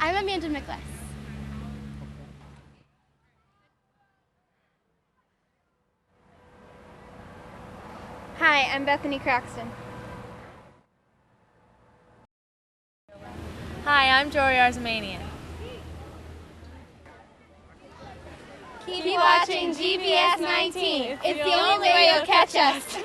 I'm Amanda Nicholas. Hi, I'm Bethany Craxton. Hi, I'm Jory Arzamanian. Keep watching GPS 19. It's the only way you'll catch us.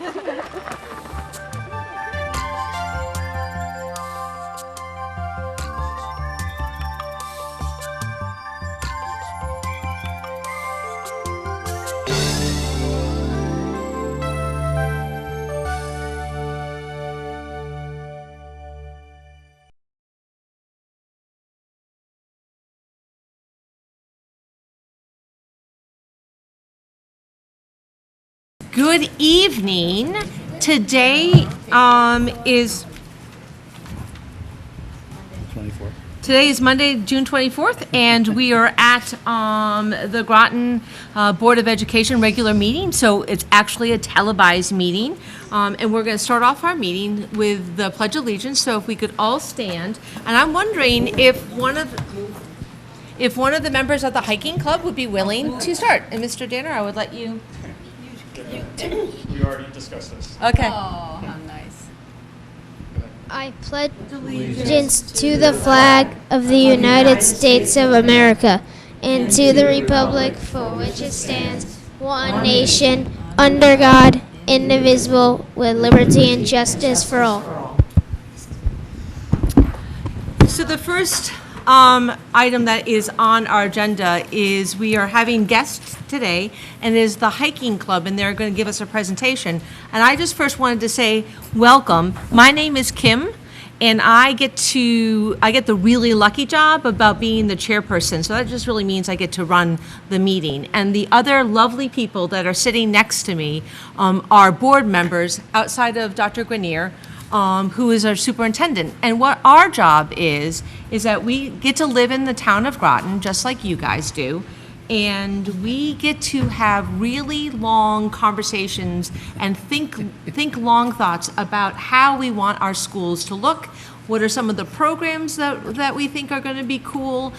Good evening. Today is 24th. Today is Monday, June 24th, and we are at the Groton Board of Education regular meeting. So it's actually a televised meeting, and we're going to start off our meeting with the Pledge of Allegiance. So if we could all stand, and I'm wondering if one of the members of the hiking club would be willing to start. And Mr. Danner, I would let you. We already discussed this. Okay. Oh, how nice. I pledge allegiance to the flag of the United States of America and to the republic for which it stands, one nation, under God, indivisible, with liberty and justice for all. So the first item that is on our agenda is we are having guests today, and it is the hiking club, and they're going to give us a presentation. And I just first wanted to say welcome. My name is Kim, and I get the really lucky job about being the chairperson. So that just really means I get to run the meeting. And the other lovely people that are sitting next to me are board members outside of Dr. Grenier, who is our superintendent. And what our job is that we get to live in the town of Groton, just like you guys do, and we get to have really long conversations and think long thoughts about how we want our schools to look. What are some of the programs that we think are going to be cool?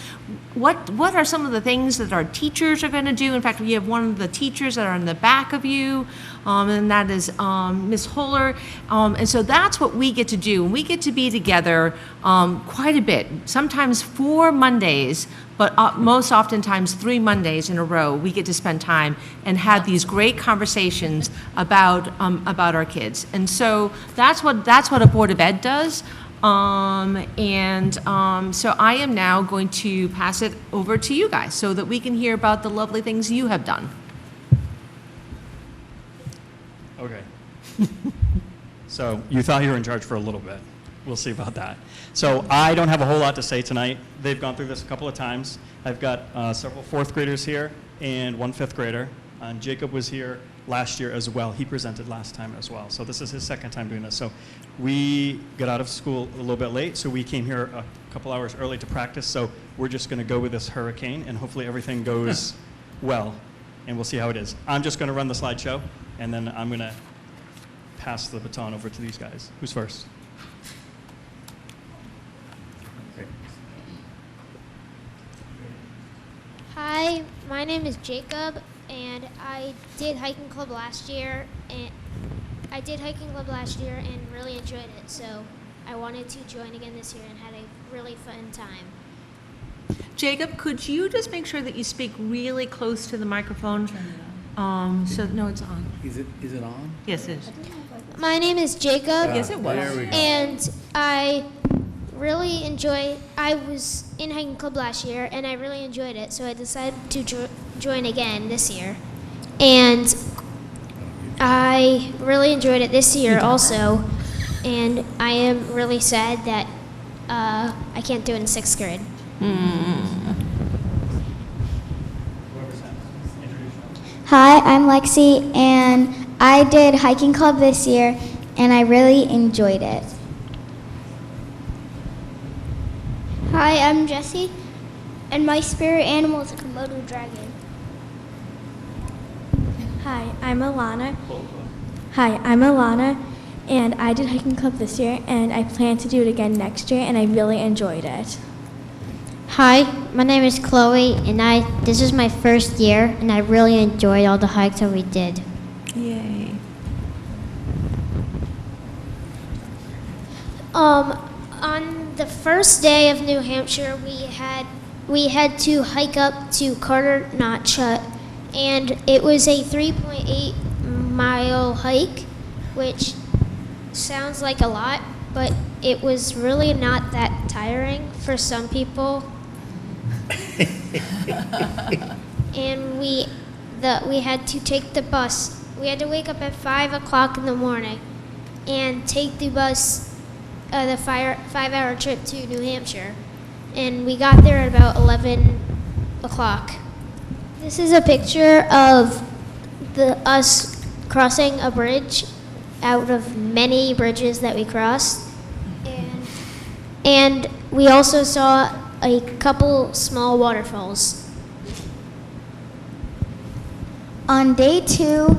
What are some of the things that our teachers are going to do? In fact, we have one of the teachers that are in the back of you, and that is Miss Holler. And so that's what we get to do. And we get to be together quite a bit, sometimes 4 Mondays, but most oftentimes 3 Mondays in a row. We get to spend time and have these great conversations about our kids. And so that's what a Board of Ed does. So I am now going to pass it over to you guys so that we can hear about the lovely things you have done. Okay. So you thought you were in charge for a little bit. We'll see about that. So I don't have a whole lot to say tonight. They've gone through this a couple of times. I've got several 4th graders here and 1 5th grader. And Jacob was here last year as well. He presented last time as well. So this is his 2nd time doing this. So we got out of school a little bit late, so we came here a couple hours early to practice. So we're just going to go with this hurricane, and hopefully everything goes well, and we'll see how it is. I'm just going to run the slideshow, and then I'm going to pass the baton over to these guys. Who's first? Okay. Hi, my name is Jacob, and I did hiking club last year, and really enjoyed it. So I wanted to join again this year and had a really fun time. Jacob, could you just make sure that you speak really close to the microphone? So no, it's on. Is it on? Yes, it is. My name is Jacob. Yes, it was. There we go. And I was in hiking club last year, and I really enjoyed it, so I decided to join again this year. And I really enjoyed it this year also, and I am really sad that I can't do it in 6th grade. Hi, I'm Lexi, and I did hiking club this year, and I really enjoyed it. Hi, I'm Jesse, and my spirit animal is a Komodo dragon. Hi, I'm Alana. And I did hiking club this year, and I plan to do it again next year, and I really enjoyed it. Hi, my name is Chloe, and this is my first year, and I really enjoyed all the hikes that we did. Yay. On the first day of New Hampshire, we had to hike up to Carter Notch Hut, and it was a 3.8-mile hike, which sounds like a lot, but it was really not that tiring for some people. And we had to take the bus. We had to wake up at 5 o'clock in the morning and take the bus, the 5-hour trip to New Hampshire. And we got there at about 11 o'clock. This is a picture of us crossing a bridge out of many bridges that we crossed. And we also saw a couple small waterfalls. On day 2,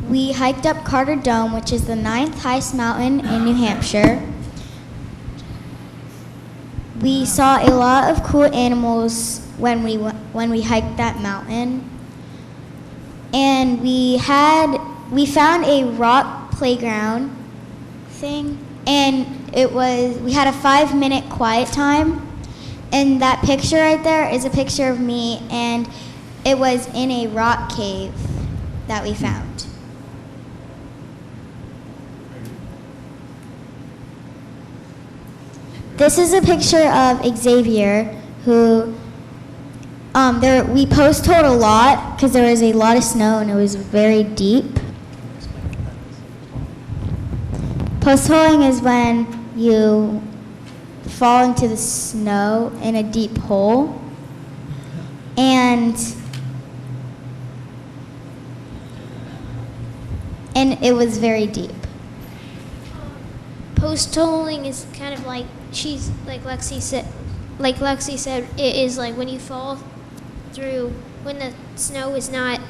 we hiked up Carter Dome, which is the 9th highest mountain in New Hampshire. We saw a lot of cool animals when we hiked that mountain. And we found a rock playground thing, and we had a 5-minute quiet time. And that picture right there is a picture of me, and it was in a rock cave that we found. This is a picture of Xavier, who we post-holed a lot because there was a lot of snow and it was very deep. Post-holing is when you fall into the snow in a deep hole, and it was very deep. Post-holing is kind of like Lexi said, it is like when you fall through, when the snow is not,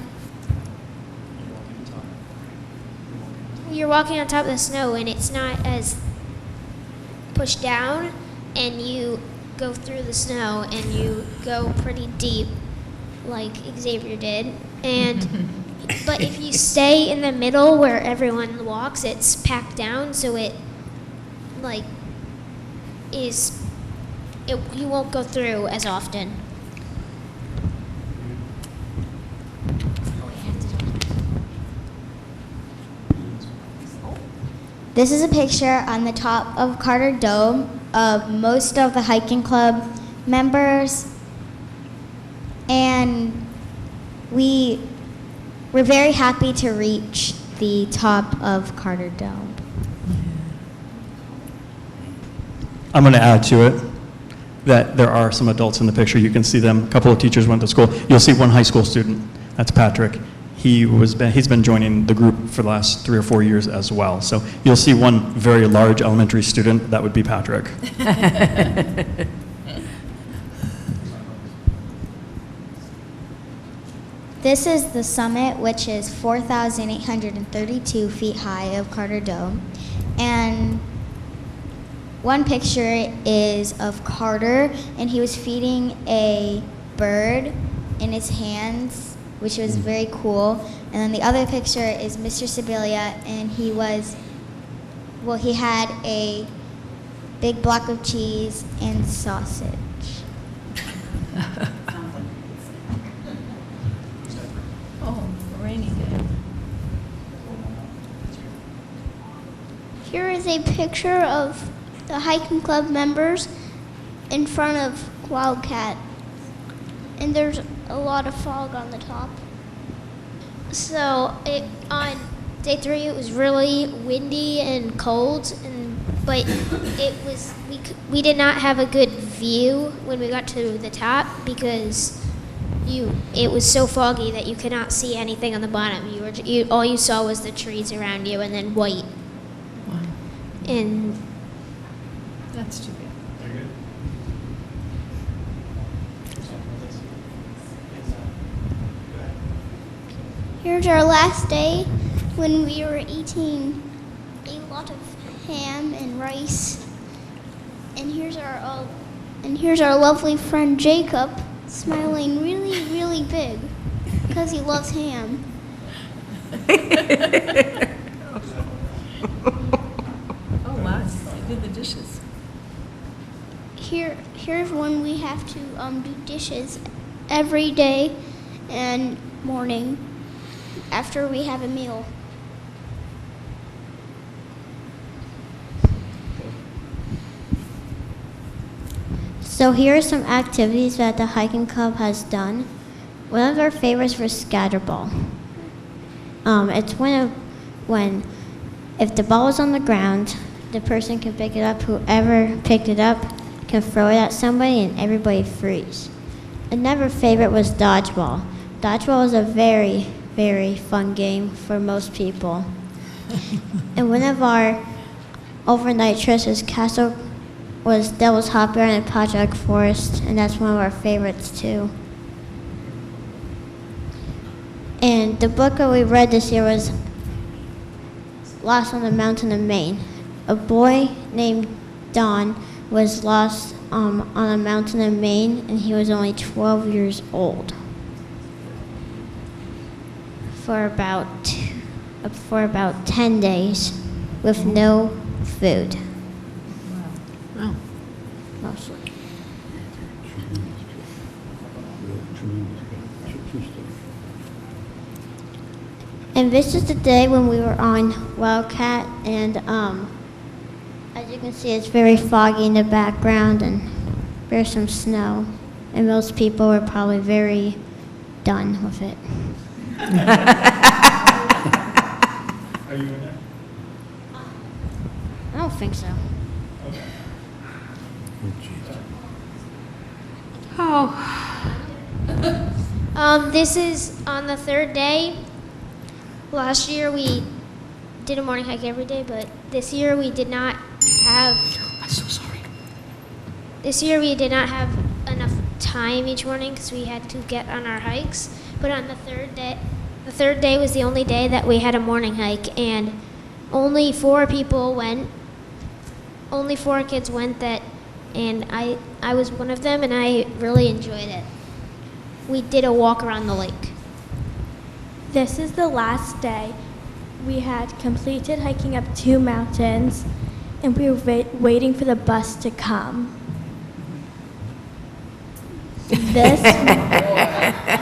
you're walking on top of the snow and it's not as pushed down, and you go through the snow and you go pretty deep like Xavier did. But if you stay in the middle where everyone walks, it's packed down, so you won't go through as often. This is a picture on the top of Carter Dome of most of the hiking club members, and we were very happy to reach the top of Carter Dome. I'm going to add to it that there are some adults in the picture. You can see them. A couple of teachers went to school. You'll see one high school student. That's Patrick. He's been joining the group for the last 3 or 4 years as well. So you'll see one very large elementary student. That would be Patrick. This is the summit, which is 4,832 feet high of Carter Dome. And one picture is of Carter, and he was feeding a bird in his hands, which was very cool. And then the other picture is Mr. Sibilia, and he had a big block of cheese and sausage. Oh, a rainy day. Here is a picture of the hiking club members in front of Wildcat. And there's a lot of fog on the top. So on day 3 it was really windy and cold, but we did not have a good view when we got to the top because it was so foggy that you could not see anything on the bottom. All you saw was the trees around you and then white. Wow. And That's too bad. Here's our last day when we were eating a lot of ham and rice. And here's our And here's our lovely friend Jacob, smiling really, really big because he loves ham. Oh, wow, they did the dishes. Here's when we have to do dishes every day and morning after we have a meal. So here are some activities that the hiking club has done. One of our favorites was scatterball. It's when if the ball is on the ground, the person can pick it up. Whoever picked it up can throw it at somebody, and everybody freeze. Another favorite was dodgeball. Dodgeball is a very, very fun game for most people. And one of our overnight trips was Devil's Hopper and Project Forest, and that's one of our favorites too. And the book that we read this year was Lost on the Mountain of Maine. A boy named Don was lost on a mountain in Maine, and he was only 12 years old. For about 10 days with no food. Wow. Mostly. And this is the day when we were on Wildcat, and as you can see, it's very foggy in the background, and there's some snow, and most people were probably very done with it. Are you in there? I don't think so. This is on the third day. Last year we did a morning hike every day, but this year we did not have. I'm so sorry. This year we did not have enough time each morning because we had to get on our hikes. But on the third day was the only day that we had a morning hike, and only 4 people went. Only 4 kids went and I was one of them, and I really enjoyed it. We did a walk around the lake. This is the last day. We had completed hiking up 2 mountains, and we were waiting for the bus to come.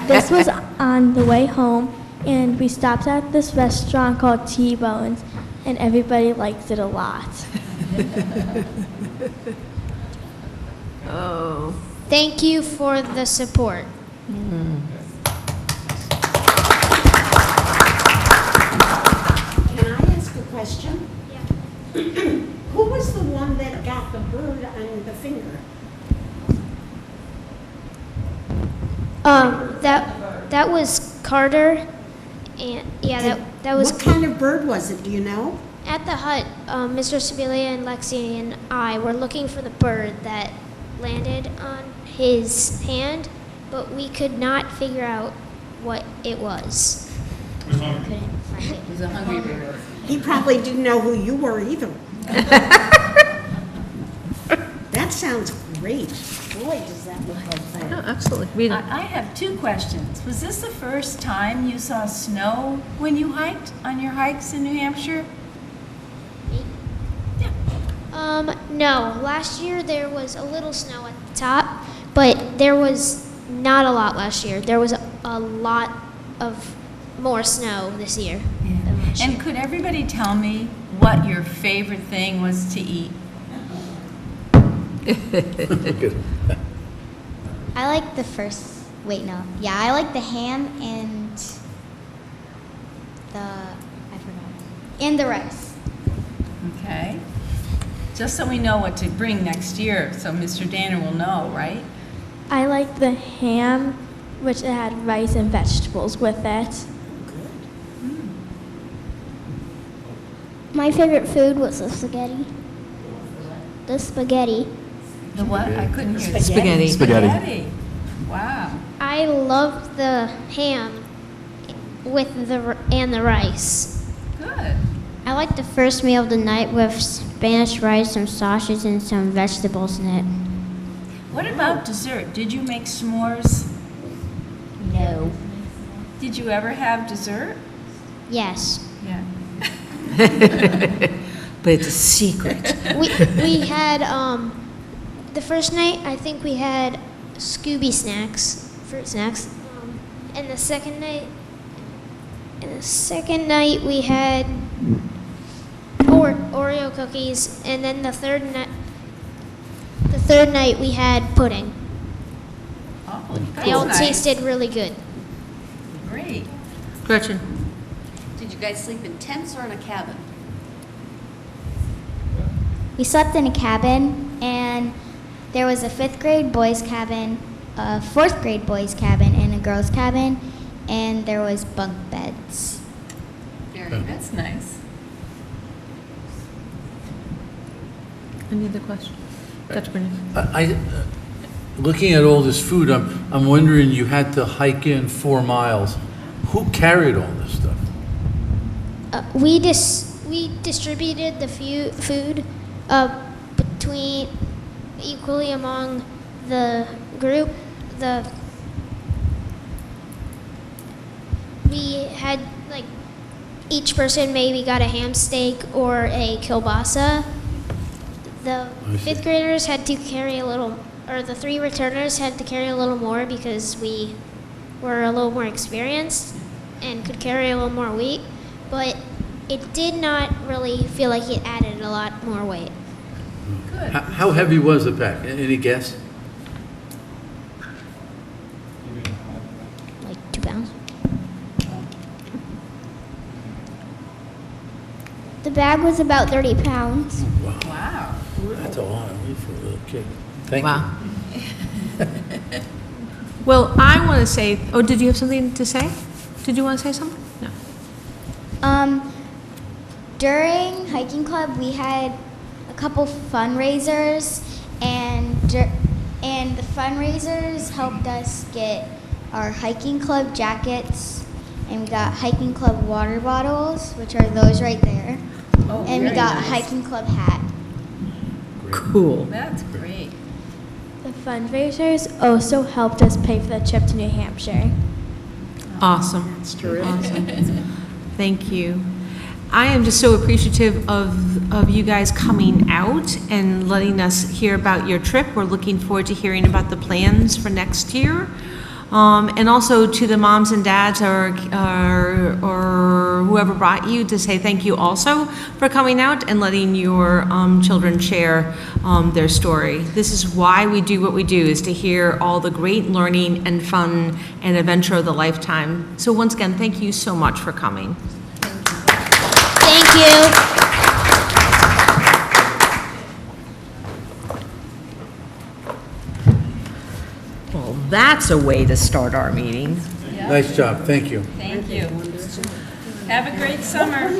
This was on the way home, and we stopped at this restaurant called T-Bones, and everybody liked it a lot. Oh. Thank you for the support. Can I ask a question? Yeah. Who was the one that got the bird on the finger? That was Carter, and yeah, that was What kind of bird was it, do you know? at the hut. Mr. Sibilia and Lexi and I were looking for the bird that landed on his hand, but we could not figure out what it was. Couldn't find it. It was a hungry bird. He probably didn't know who you were either. That sounds great. Boy, does that look like Oh, fun. absolutely. Read it. I have 2 questions. Was this the first time you saw snow when you hiked on your hikes in New Hampshire? No. Last year there was a little snow at the top, but there was not a lot last year. There was a lot of more snow this year. than last And year. could everybody tell me what your favorite thing was to eat? I like the first. Wait, no. Yeah, I like the ham and I forgot. And the rice. Okay. Just so we know what to bring next year, so Mr. Danner will know, right? I like the ham, which it had rice and vegetables with it. My favorite food was the spaghetti. The spaghetti. The what? I couldn't hear. Spaghetti. Spaghetti. Wow. I loved the ham with the rice. Good. I like the first meal of the night with Spanish rice, some sausage, and some vegetables in it. What about dessert? Did you make s'mores? No. Did you ever have dessert? Yes. Yeah. But it's a secret. We had the first night I think we had Scooby snacks, fruit snacks, and the second night we had Oreo cookies, and then the third night we had pudding. Oh, They all nice. tasted really good. Great. Gretchen? Did you guys sleep in tents or in a cabin? We slept in a cabin, and there was a 5th grade boys cabin, a 4th grade boys cabin, and a girls cabin, and there was bunk beds. Very good. That's nice. Any other questions? Dr. Burnett? Looking at all this food, I'm wondering, you had to hike in 4 miles. Who carried all this stuff? We distributed the food between equally among the group. We had like each person maybe got a ham steak or a kielbasa. The I see. 5th graders had to carry a little, or the 3 returners had to carry a little more because we were a little more experienced and could carry a little more weight, but it did not really feel like it added a lot more weight. Good. How heavy was the pack? Any guess? Like 2 pounds. The bag was about 30 pounds. Wow. That's a lot of weight for a little kid. Thank Wow. you. Well, I want to say, oh, did you have something to say? Did you want to say something? No. During hiking club, we had a couple fundraisers, and the fundraisers helped us get our hiking club jackets, and we got hiking club water bottles, which are those right there, Oh, and we very got a nice. hiking club hat. Cool. That's great. The fundraisers also helped us pay for the trip to New Hampshire. Awesome. That's terrific. Awesome. Thank you. I am just so appreciative of you guys coming out and letting us hear about your trip. We're looking forward to hearing about the plans for next year. And also to the moms and dads or whoever brought you, to say thank you also for coming out and letting your children share their story. This is why we do what we do, is to hear all the great learning and fun and adventure of the lifetime. So once again, thank you so much for coming. Thank you. Well, that's a way to start our meeting. Nice job, thank you. Thank you. Have a great summer.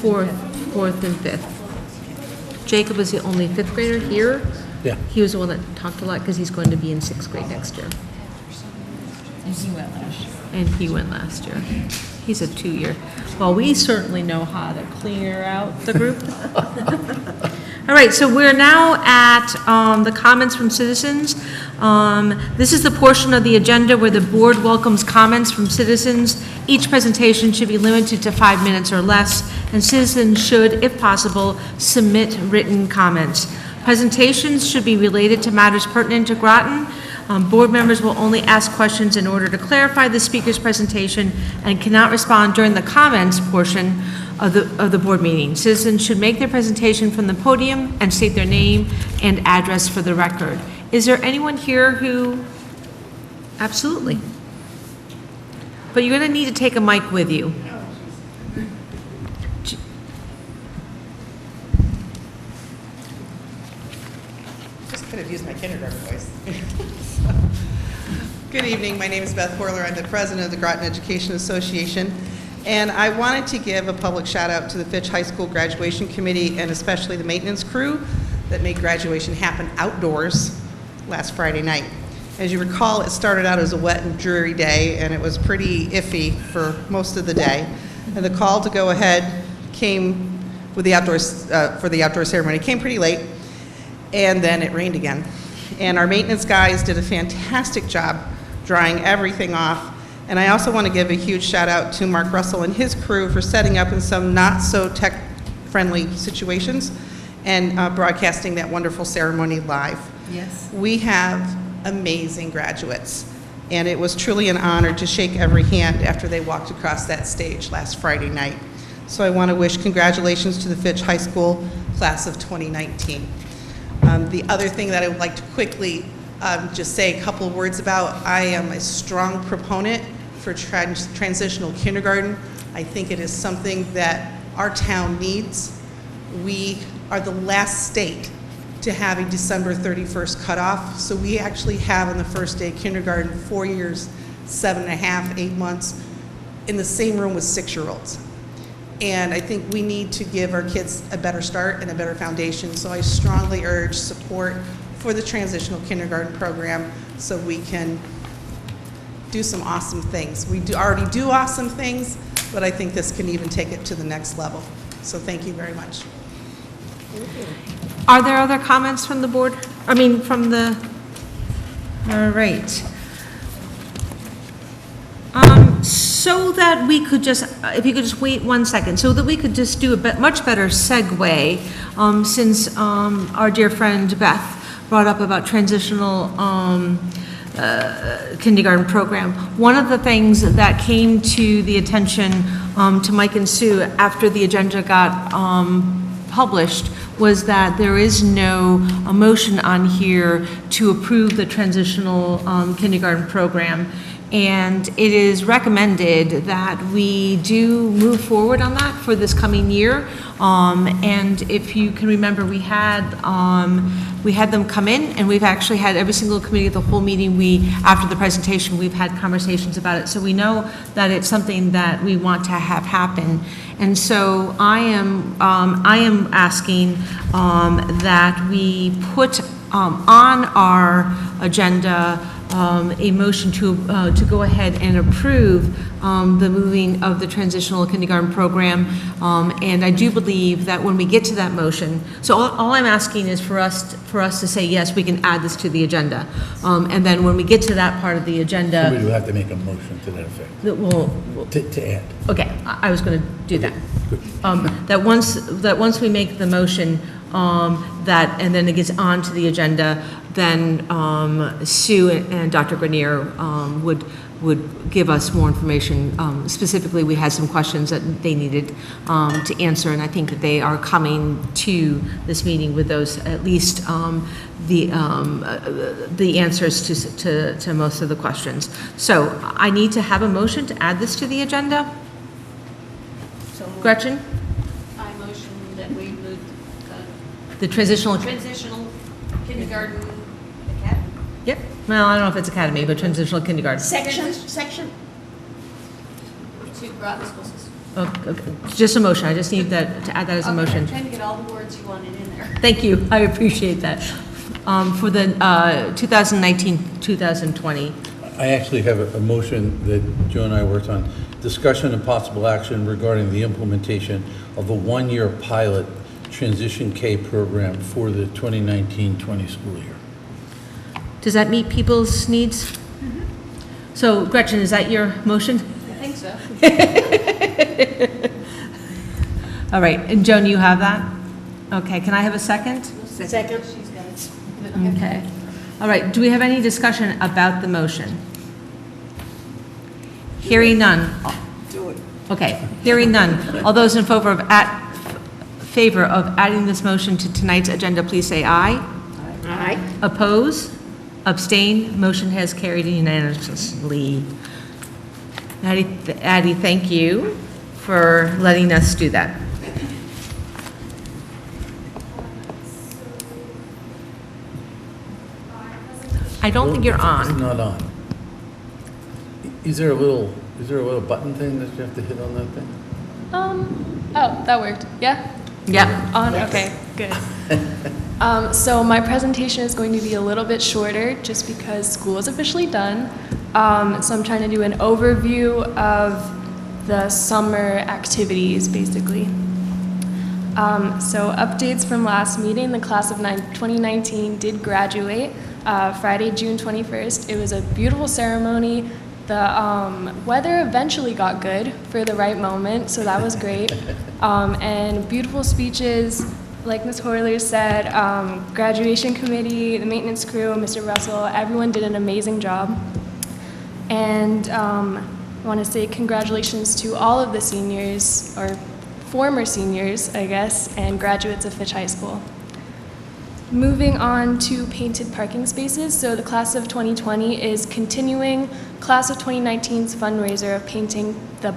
Fourth and fifth. Jacob was the only 5th grader here. Yeah. He was the one that talked a lot because he's going to be in 6th grade next year. And he went last year. And he went last year. He's a 2-year. Well, we certainly know how to clear out the group. All right, so we're now at the comments from citizens. This is the portion of the agenda where the board welcomes comments from citizens. Each presentation should be limited to 5 minutes or less, and citizens should, if possible, submit written comments. Presentations should be related to matters pertinent to Groton. Board members will only ask questions in order to clarify the speaker's presentation and cannot respond during the comments portion of the board meeting. Citizens should make their presentation from the podium and state their name and address for the record. Is there anyone here who, absolutely. But you're going to need to take a mic with you. Just could have used my kindergarten voice. Good evening, my name is Beth Horler. I'm the president of the Groton Education Association, and I wanted to give a public shout out to the Fitch High School Graduation Committee and especially the maintenance crew that made graduation happen outdoors last Friday night. As you recall, it started out as a wet and dreary day, and it was pretty iffy for most of the day. And the call to go ahead came with the outdoors for the outdoor ceremony came pretty late. and then it rained again. And our maintenance guys did a fantastic job drying everything off. And I also want to give a huge shout out to Mark Russell and his crew for setting up in some not so tech-friendly situations and broadcasting that wonderful ceremony live. Yes. We have amazing graduates, and it was truly an honor to shake every hand after they walked across that stage last Friday night. So I want to wish congratulations to the Fitch High School class of 2019. The other thing that I would like to quickly just say a couple of words about, I am a strong proponent for transitional kindergarten. I think it is something that our town needs. We are the last state to have a December 31st cutoff, so we actually have on the first day of kindergarten 4 years, 7.5, 8 months in the same room with 6-year-olds. And I think we need to give our kids a better start and a better foundation, so I strongly urge support for the transitional kindergarten program so we can do some awesome things. We already do awesome things, but I think this can even take it to the next level. So thank you very much. Are there other comments from the board? I mean, from the, all right. So that we could just, if you could just wait 1 second, so that we could just do a much better segue, since our dear friend Beth brought up about transitional kindergarten program. One of the things that came to the attention to Mike and Sue after the agenda got published was that there is no motion on here to approve the transitional kindergarten program. And it is recommended that we do move forward on that for this coming year. And if you can remember, we had them come in, and we've actually had every single committee, the whole meeting, after the presentation, we've had conversations about it. So we know that it's something that we want to have happen. And so I am asking that we put on our agenda a motion to go ahead and approve the moving of the transitional kindergarten program. And I do believe that when we get to that motion, so all I'm asking is for us to say, yes, we can add this to the agenda. And then when we get to that part of the agenda. Somebody will have to make a motion to that effect. To add. Okay, I was going to do that. Good. That once we make the motion, and then it gets onto the agenda, then Sue and Dr. Grenier would give us more information. Specifically, we had some questions that they needed to answer, and I think that they are coming to this meeting with those, at least the answers to most of the questions. So I need to have a motion to add this to the agenda. Gretchen? I motion that we move The transitional kindergarten academy. Yep. Well, I don't know if it's academy, but transitional kindergarten. Section to Groton School System. Okay. Just a motion. I just need to add that as a motion. I'm trying to get all the words you wanted in there. Thank you. I appreciate that. For the 2019-2020. I actually have a motion that Joe and I worked on. Discussion and possible action regarding the implementation of a 1-year pilot Transition K program for the 2019-20 school year. Does that meet people's needs? Mm-hmm. So, Gretchen, is that your motion? I think so. All right. And Joan, you have that? Okay. Can I have a second? Second. She's got it. Okay. All right. Do we have any discussion about the motion? Hearing none. Do it. Okay. Hearing none. All those in favor of adding this motion to tonight's agenda, please say aye. Aye. Oppose? Abstain? Motion has carried unanimously. Addie, thank you for letting us do that. I don't think you're It's on. not on. Is there a little button thing that you have to hit on that thing? Oh, that worked. Yeah? Yep. On? Okay, good. So my presentation is going to be a little bit shorter just because school is officially done. So I'm trying to do an overview of the summer activities, basically. So updates from last meeting, the class of 2019 did graduate Friday, June 21st. It was a beautiful ceremony. The weather eventually got good for the right moment, so that was great. And beautiful speeches, like Ms. Horler said, graduation committee, the maintenance crew, Mr. Russell, everyone did an amazing job. And I want to say congratulations to all of the seniors, or former seniors, I guess, and graduates of Fitch High School. Moving on to painted parking spaces. So the class of 2020 is continuing class of 2019's fundraiser of painting the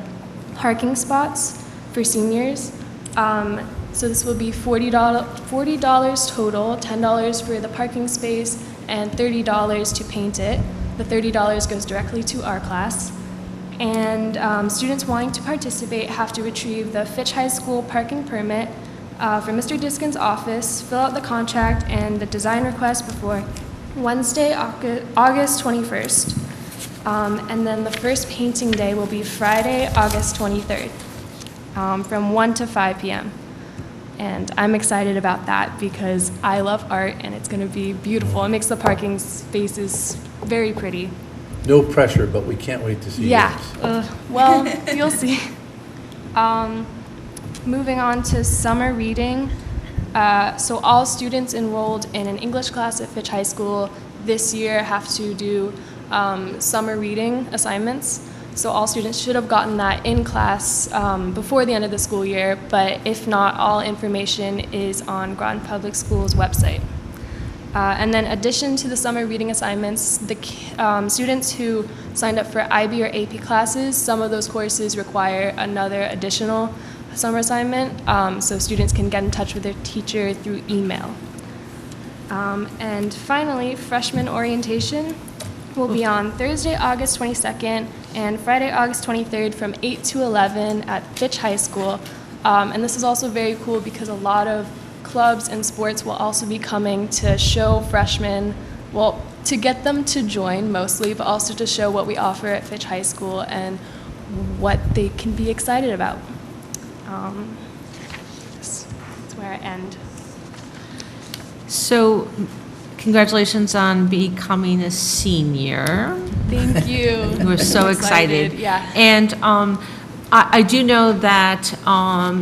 parking spots for seniors. So this will be $40 total, $10 for the parking space and $30 to paint it. The $30 goes directly to our class. And students wanting to participate have to retrieve the Fitch High School parking permit from Mr. Diskin's office, fill out the contract and the design request before Wednesday, August 21st. And then the first painting day will be Friday, August 23rd, from 1 to 5 p.m. And I'm excited about that because I love art and it's going to be beautiful. It makes the parking spaces very pretty. No pressure, but we can't wait to see Yeah, yours. well, you'll see. Moving on to summer reading. So all students enrolled in an English class at Fitch High School this year have to do summer reading assignments. So all students should have gotten that in class before the end of the school year, but if not, all information is on Groton Public Schools website. And then addition to the summer reading assignments, the students who signed up for IB or AP classes, some of those courses require another additional summer assignment, so students can get in touch with their teacher through email. And finally, freshman orientation will be on Thursday, August 22nd and Friday, August 23rd from 8 to 11 at Fitch High School. And this is also very cool because a lot of clubs and sports will also be coming to show freshmen, well, to get them to join mostly, but also to show what we offer at Fitch High School and what they can be excited about. That's where I end. So, congratulations on becoming a senior. Thank you. We're so I'm excited. Yeah. And I do know that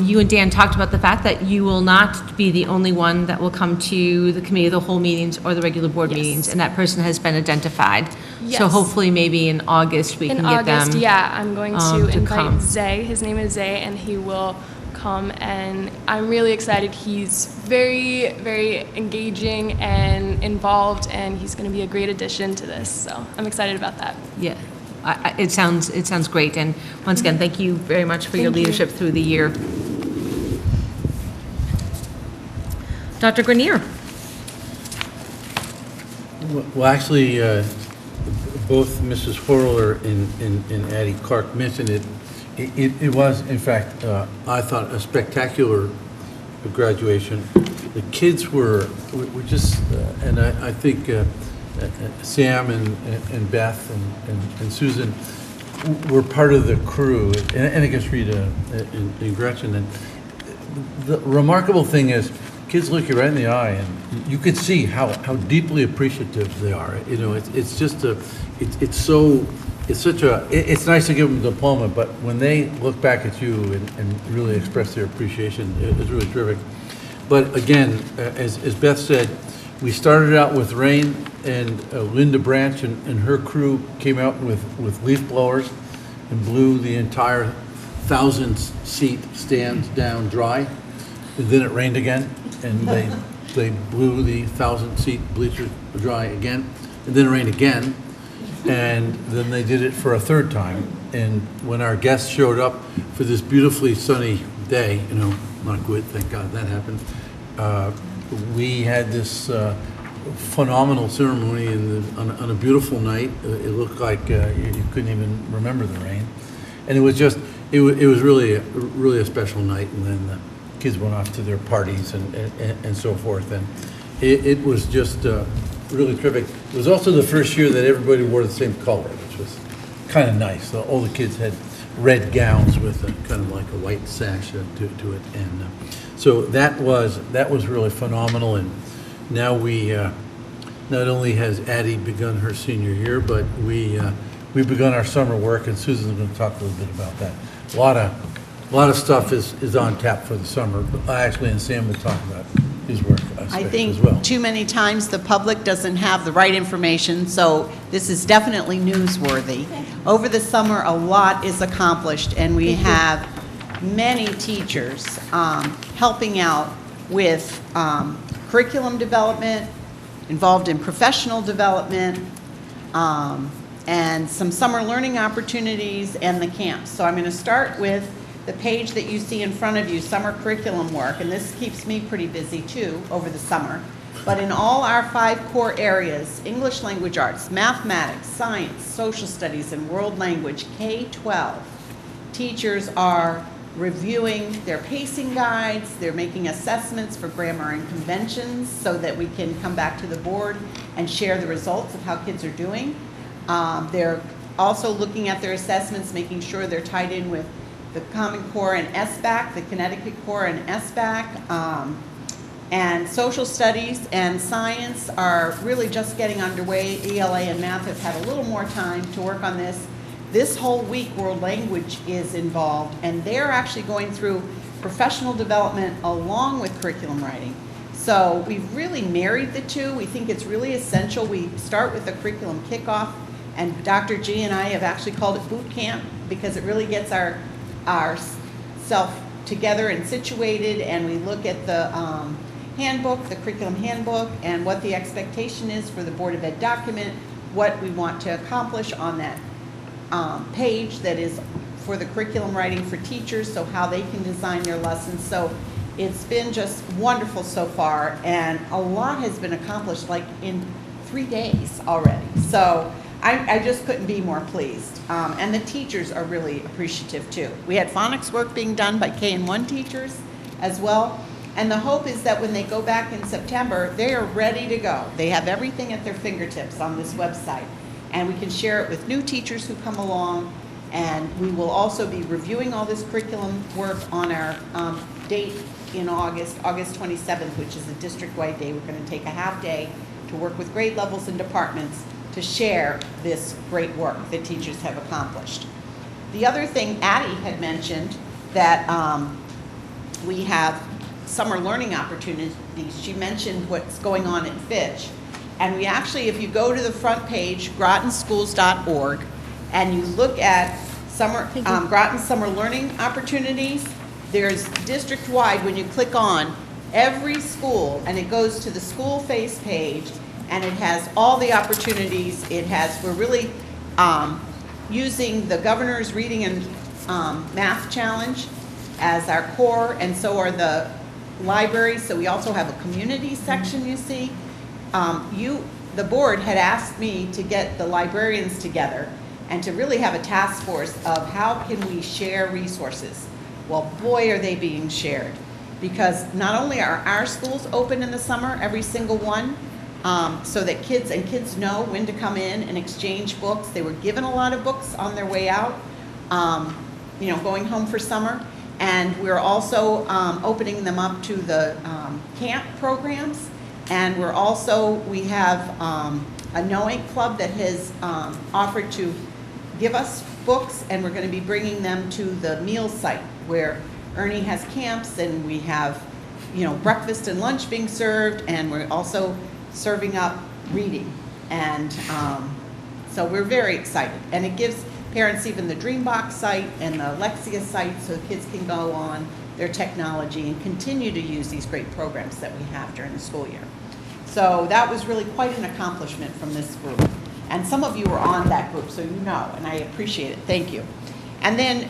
you and Dan talked about the fact that you will not be the only one that will come to the committee of the whole meetings or the regular board meetings, and that person has been identified. Yes. So hopefully maybe in August we can get them. In August, yeah, I'm going to invite come. Zay. His name is Zay, and he will come, and I'm really excited. He's very, very engaging and involved, and he's going to be a great addition to this, so I'm excited about that. Yeah. It sounds great, and once again, thank you very much for your leadership through the year. Dr. Grenier. Well, actually, both Mrs. Horler and Addie Clark mentioned it. It was, in fact, I thought, a spectacular graduation. The kids were just, and I think Sam and Beth and Susan were part of the crew, and I guess Rita and Gretchen. And the remarkable thing is, kids look you right in the eye, and you could see how deeply appreciative they are. You know, it's just it's nice to give them a diploma, but when they look back at you and really express their appreciation, it's really terrific. But again, as Beth said, we started out with rain, and Linda Branch and her crew came out with leaf blowers and blew the entire 1,000-seat stands down dry. And then it rained again, and they blew the 1,000-seat bleachers dry again. And then it rained again, and then they did it for a third time. And when our guests showed up for this beautifully sunny day, you know, not good, thank God that happened, we had this phenomenal ceremony on a beautiful night. It looked like you couldn't even remember the rain. And it was just, it was really a special night. And then the kids went off to their parties and so forth. And it was just really terrific. It was also the first year that everybody wore the same color, which was kind of nice. So all the kids had red gowns with kind of like a white sash to it. And So that was really phenomenal, and now we, not only has Addie begun her senior year, but we've begun our summer work, and Susan's going to talk a little bit about that. A lot of stuff is on tap for the summer, but actually, and Sam will talk about his work I aspect think as well. too many times the public doesn't have the right information, so this is definitely newsworthy. Over the summer, a lot is accomplished, and we have many teachers helping out with curriculum development, involved in professional development, and some summer learning opportunities and the camps. So I'm going to start with the page that you see in front of you, summer curriculum work, and this keeps me pretty busy too over the summer. But in all our 5 core areas, English language arts, mathematics, science, social studies, and world language, K-12, teachers are reviewing their pacing guides, they're making assessments for grammar and conventions so that we can come back to the board and share the results of how kids are doing. They're also looking at their assessments, making sure they're tied in with the Common Core and SBAC, the Connecticut Core and SBAC, and social studies and science are really just getting underway. ELA and math have had a little more time to work on this. This whole week, world language is involved, and they're actually going through professional development along with curriculum writing. So we've really married the two. We think it's really essential. We start with the curriculum kickoff, and Dr. G and I have actually called it boot camp because it really gets our self together and situated, and we look at the handbook, the curriculum handbook, and what the expectation is for the Board of Ed document, what we want to accomplish on that page that is for the curriculum writing for teachers, so how they can design their lessons. So it's been just wonderful so far, and a lot has been accomplished like in 3 days already. So I just couldn't be more pleased. And the teachers are really appreciative too. We had phonics work being done by K&1 teachers as well. And the hope is that when they go back in September, they are ready to go. They have everything at their fingertips on this website. And we can share it with new teachers who come along. And we will also be reviewing all this curriculum work on our date in August 27th, which is a district-wide day. We're going to take a half day to work with grade levels and departments to share this great work that teachers have accomplished. The other thing Addie had mentioned, that we have summer learning opportunities. She mentioned what's going on at Fitch. And we actually, if you go to the front page, grotonschools.org, and you look at Groton Summer Learning Opportunities, there's district-wide, when you click on every school, and it goes to the school face page, and it has all the opportunities. We're really using the Governor's Reading and Math Challenge as our core, and so are the libraries. So we also have a community section, you see. The board had asked me to get the librarians together and to really have a task force of how can we share resources. Well, boy, are they being shared. Because not only are our schools open in the summer, every single one, so that kids know when to come in and exchange books. They were given a lot of books on their way out, going home for summer. And we're also opening them up to the camp programs. And we have a Knowing Club that has offered to give us books, and we're going to be bringing them to the meal site where Ernie has camps, and we have, breakfast and lunch being served, and we're also serving up reading. And so we're very excited. And it gives parents even the Dreambox site and the Lexia site so kids can go on their technology and continue to use these great programs that we have during the school year. So that was really quite an accomplishment from this group. And some of you were on that group, so you know, and I appreciate it. Thank you. And then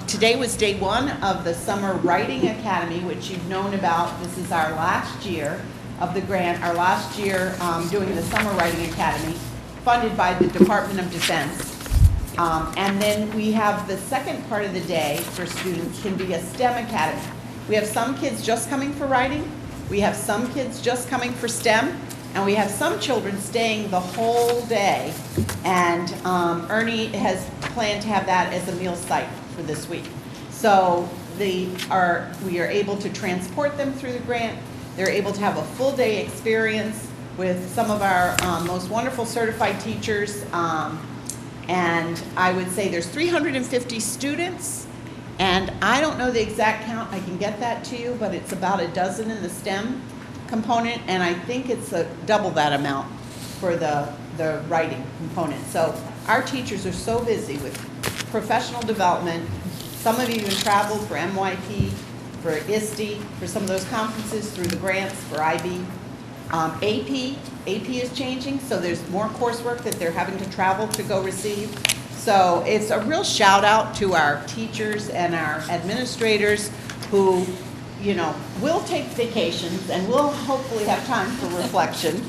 today was day 1 of the Summer Writing Academy, which you've known about. This is our last year of the grant, our last year doing the Summer Writing Academy, funded by the Department of Defense. And then we have the second part of the day for students can be a STEM Academy. We have some kids just coming for writing. We have some kids just coming for STEM. And we have some children staying the whole day. And Ernie has planned to have that as a meal site for this week. So we are able to transport them through the grant. They're able to have a full day experience with some of our most wonderful certified teachers. And I would say there's 350 students, and I don't know the exact count. I can get that to you, but it's about a dozen in the STEM component, and I think it's double that amount for the writing component. So our teachers are so busy with professional development. Some of you even traveled for MYP, for ISTE, for some of those conferences through the grants, for IB. AP is changing, so there's more coursework that they're having to travel to go receive. So it's a real shout out to our teachers and our administrators who, you know, will take vacations and will hopefully have time for reflection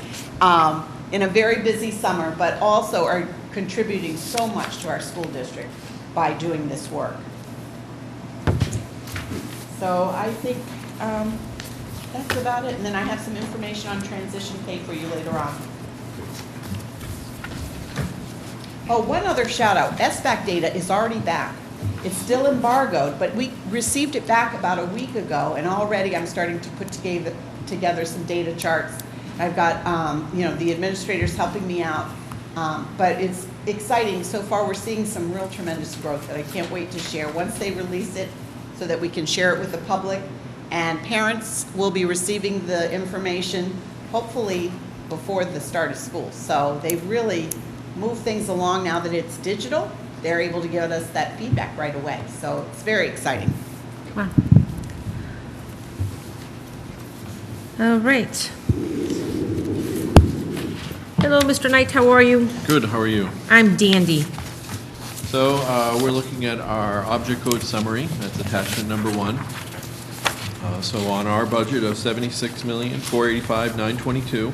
in a very busy summer, but also are contributing so much to our school district by doing this work. So I think that's about it. And then I have some information on transition pay for you later on. Oh, one other shout out. SBAC data is already back. It's still embargoed, but we received it back about a week ago, and already I'm starting to put together some data charts. I've got you know, the administrators helping me out, but it's exciting. So far we're seeing some real tremendous growth that I can't wait to share once they release it so that we can share it with the public. And parents will be receiving the information hopefully before the start of school. So they've really moved things along now that it's digital. They're able to give us that feedback right away. So it's very exciting. Wow. All right. Hello, Mr. Knight, how are you? Good, how are you? I'm dandy. So we're looking at our object code summary. That's attachment number 1. So on our budget of $76,485,922,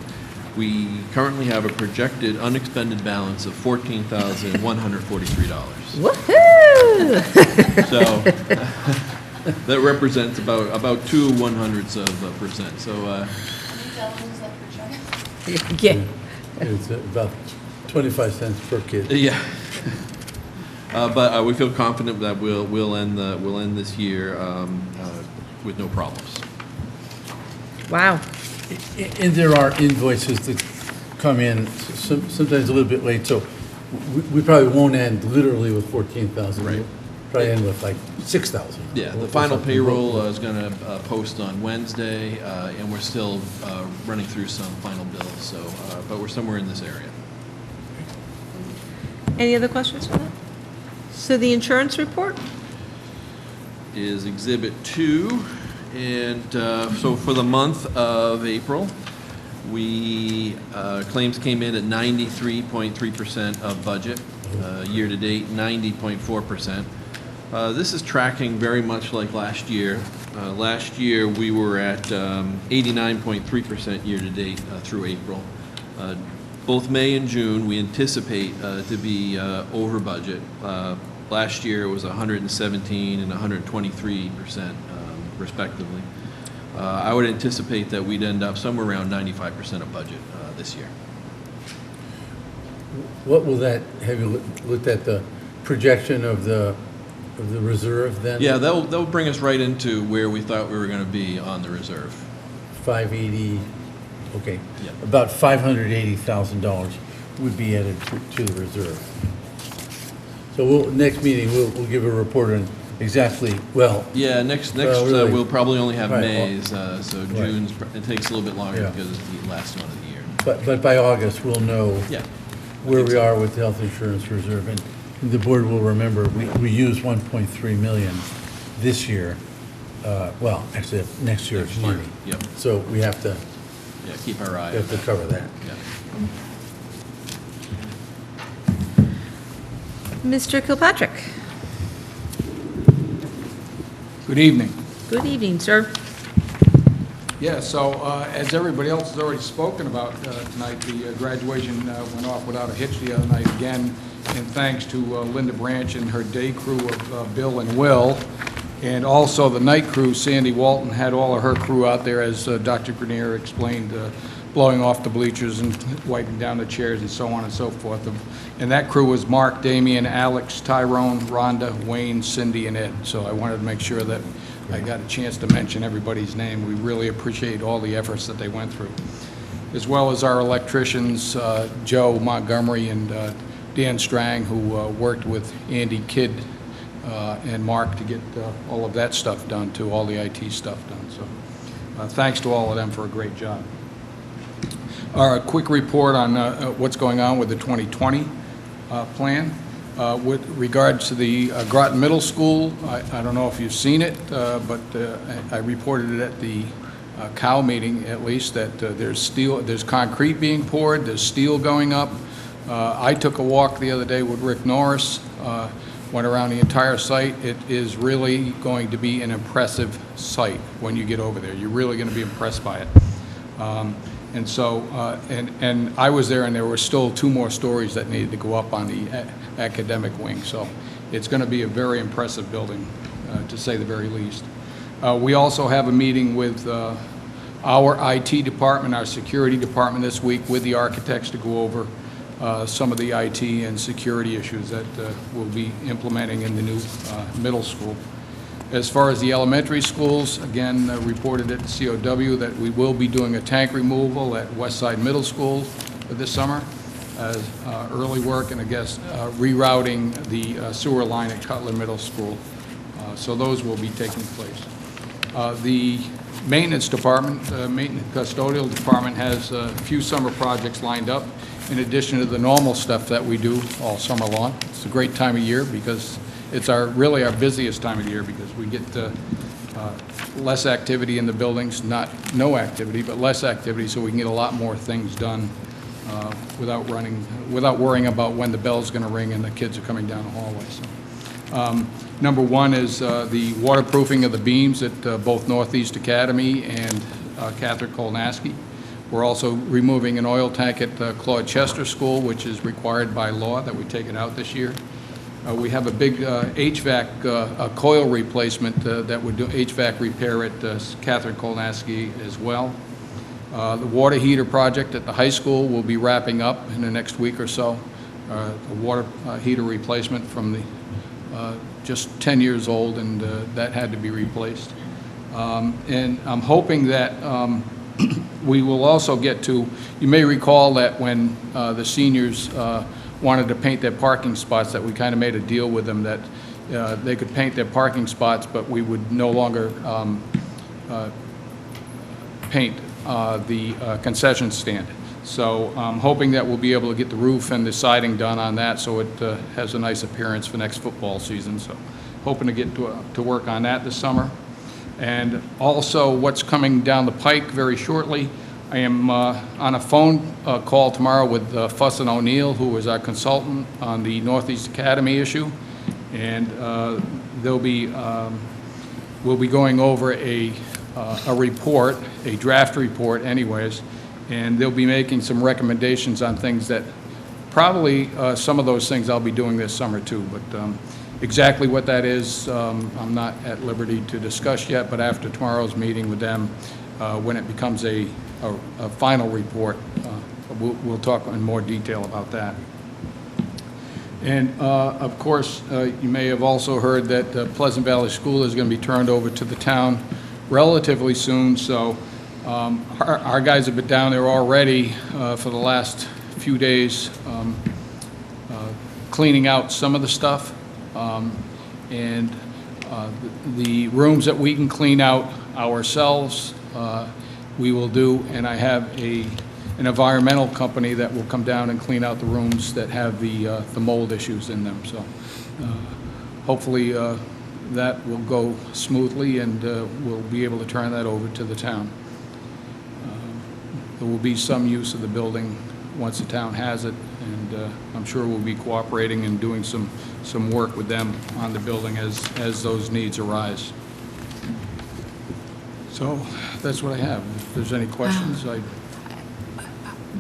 we currently have a projected unexpended balance of $14,143. Woohoo! So that represents about 2/100%. So yeah. It's about 25 cents per kid. yeah. But we feel confident that we'll end this year with no problems. Wow. And there are invoices that come in sometimes a little bit late, so we probably won't end literally with 14,000. Right. We'll probably end with like 6,000. Yeah, the final payroll is going to post on Wednesday, and we're still running through some final bills. So, but we're somewhere in this area. Any other questions for that? So the insurance report? Is Exhibit 2, and so for the month of April, we claims came in at 93.3% of budget. Year to date, 90.4%. This is tracking very much like last year. Last year we were at 89.3% year to date through April. Both May and June we anticipate to be over budget. Last year it was 117 and 123%, respectively. I would anticipate that we'd end up somewhere around 95% of budget this year. What will that, have you looked at the projection of the reserve then? Yeah, that'll bring us right into where we thought we were going to be on the reserve. 580, okay. Yeah. About $580,000 would be added to the reserve. So next meeting, we'll give a report on exactly, well. Yeah, next really, we'll probably only have right, May's, so June's, it takes a little bit longer Yeah. because it's the last one of the year. But by August, we'll know Yeah. where we are with the health insurance reserve. And the board will remember, we used 1.3 million this year. Well, actually, next year's Next year, money. yep. So we have to, Yeah, keep our eye we on have to that. cover that. Yeah. Mr. Kilpatrick? Good evening. Good evening, sir. Yeah, so as everybody else has already spoken about tonight, the graduation went off without a hitch the other night again, and thanks to Linda Branch and her day crew of Bill and Will, and also the night crew. Sandy Walton had all of her crew out there, as Dr. Grenier explained blowing off the bleachers and wiping down the chairs and so on and so forth. And that crew was Mark, Damien, Alex, Tyrone, Rhonda, Wayne, Cindy, and Ed. So I wanted to make sure that I got a chance to mention everybody's name. We really appreciate all the efforts that they went through, as well as our electricians, Joe Montgomery and Dan Strang, who worked with Andy Kidd and Mark to get all of that stuff done too, all the IT stuff done. So thanks to all of them for a great job. A quick report on what's going on with the 2020 plan. With regards to the Groton Middle School, I don't know if you've seen it, but I reported it at the COW meeting, at least, that there's concrete being poured, there's steel going up. I took a walk the other day with Rick Norris, went around the entire site. It is really going to be an impressive site when you get over there. You're really going to be impressed by it. And so, and I was there, and there were still 2 more stories that needed to go up on the academic wing. So it's going to be a very impressive building, to say the very least. We also have a meeting with our IT department, our security department this week with the architects to go over some of the IT and security issues that we'll be implementing in the new middle school. As far as the elementary schools, again, reported at the COW that we will be doing a tank removal at Westside Middle School this summer as early work, and I guess rerouting the sewer line at Cutler Middle School. So those will be taking place. The maintenance department, maintenance custodial department has a few summer projects lined up in addition to the normal stuff that we do all summer long. It's a great time of year because it's really our busiest time of the year because we get less activity in the buildings, not no activity, but less activity, so we can get a lot more things done without worrying about when the bell's going to ring and the kids are coming down the hallway. So, number 1 is the waterproofing of the beams at both Northeast Academy and Catholic Kolnaski. We're also removing an oil tank at Claude Chester School, which is required by law that we take it out this year. We have a big HVAC coil replacement that would do HVAC repair at Catherine Kolnaski as well. The water heater project at the high school will be wrapping up in the next week or so. A water heater replacement from the just 10 years old, and that had to be replaced. And I'm hoping that we will also get to, you may recall that when the seniors wanted to paint their parking spots, that we kind of made a deal with them that they could paint their parking spots, but we would no longer paint the concession stand. So I'm hoping that we'll be able to get the roof and the siding done on that so it has a nice appearance for next football season. So hoping to get to work on that this summer. And also what's coming down the pike very shortly, I am on a phone call tomorrow with Fuss and O'Neill, who is our consultant on the Northeast Academy issue, and we'll be going over a report, a draft report anyways, and they'll be making some recommendations on things that probably some of those things I'll be doing this summer too, but exactly what that is, I'm not at liberty to discuss yet, but after tomorrow's meeting with them, when it becomes a final report, we'll talk in more detail about that. And of course, you may have also heard that Pleasant Valley School is going to be turned over to the town relatively soon, so our guys have been down there already for the last few days cleaning out some of the stuff, and the rooms that we can clean out ourselves we will do, and I have an environmental company that will come down and clean out the rooms that have the mold issues in them. So hopefully that will go smoothly, and we'll be able to turn that over to the town. There will be some use of the building once the town has it, and I'm sure we'll be cooperating and doing some work with them on the building as those needs arise. So that's what I have. If there's any questions, I'm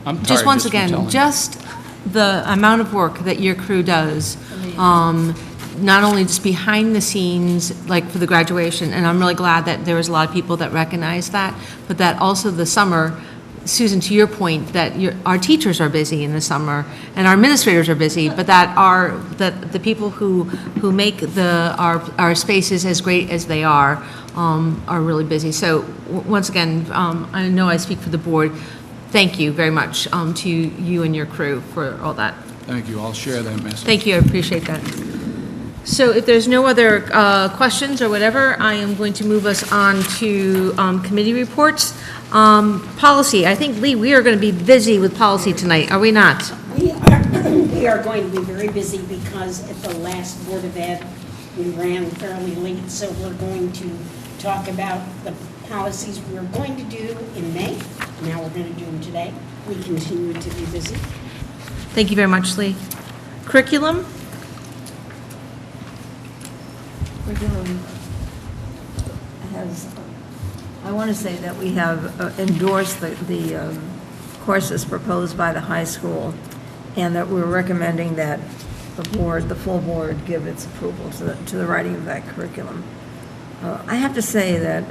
tired Just once from again, telling. just the amount of work that your crew does, not only just behind the scenes, like for the graduation, and I'm really glad that there was a lot of people that recognized that, but that also the summer, Susan, to your point, that our teachers are busy in the summer and our administrators are busy, but that the people who make our spaces as great as they are really busy. So once again, I know I speak for the board. Thank you very much to you and your crew for all that. Thank you. I'll share that message. Thank you. I appreciate that. So if there's no other questions or whatever, I am going to move us on to committee reports. Policy. I think, Lee, we are going to be busy with policy tonight, are we not? We are going to be very busy because at the last Board of Ed, we ran fairly late, so we're going to talk about the policies we were going to do in May. Now we're going to do them today. We continue to be busy. Thank you very much, Lee. Curriculum? Curriculum has, I want to say that we have endorsed the courses proposed by the high school, and that we're recommending that the full board, give its approval to the writing of that curriculum. I have to say that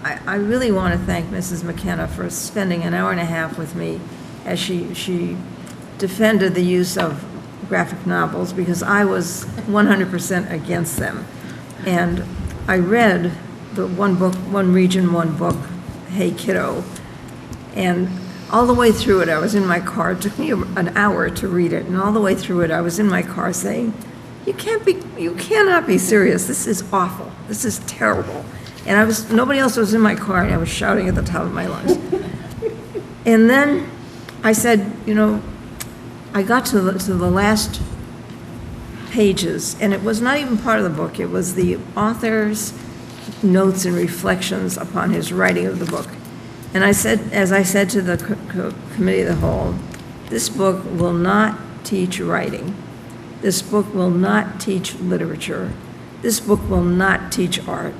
I really want to thank Mrs. McKenna for spending an hour and a half with me as she defended the use of graphic novels, because I was 100% against them. And I read the one book, One Region, One Book, Hey Kiddo, and all the way through it, I was in my car. It took me an hour to read it, and all the way through it, I was in my car saying, you cannot be serious. This is awful. This is terrible. And nobody else was in my car, and I was shouting at the top of my lungs. And then I said, I got to the last pages, and it was not even part of the book. It was the author's notes and reflections upon his writing of the book. And I said, as I said to the committee of the whole, this book will not teach writing. This book will not teach literature. This book will not teach art,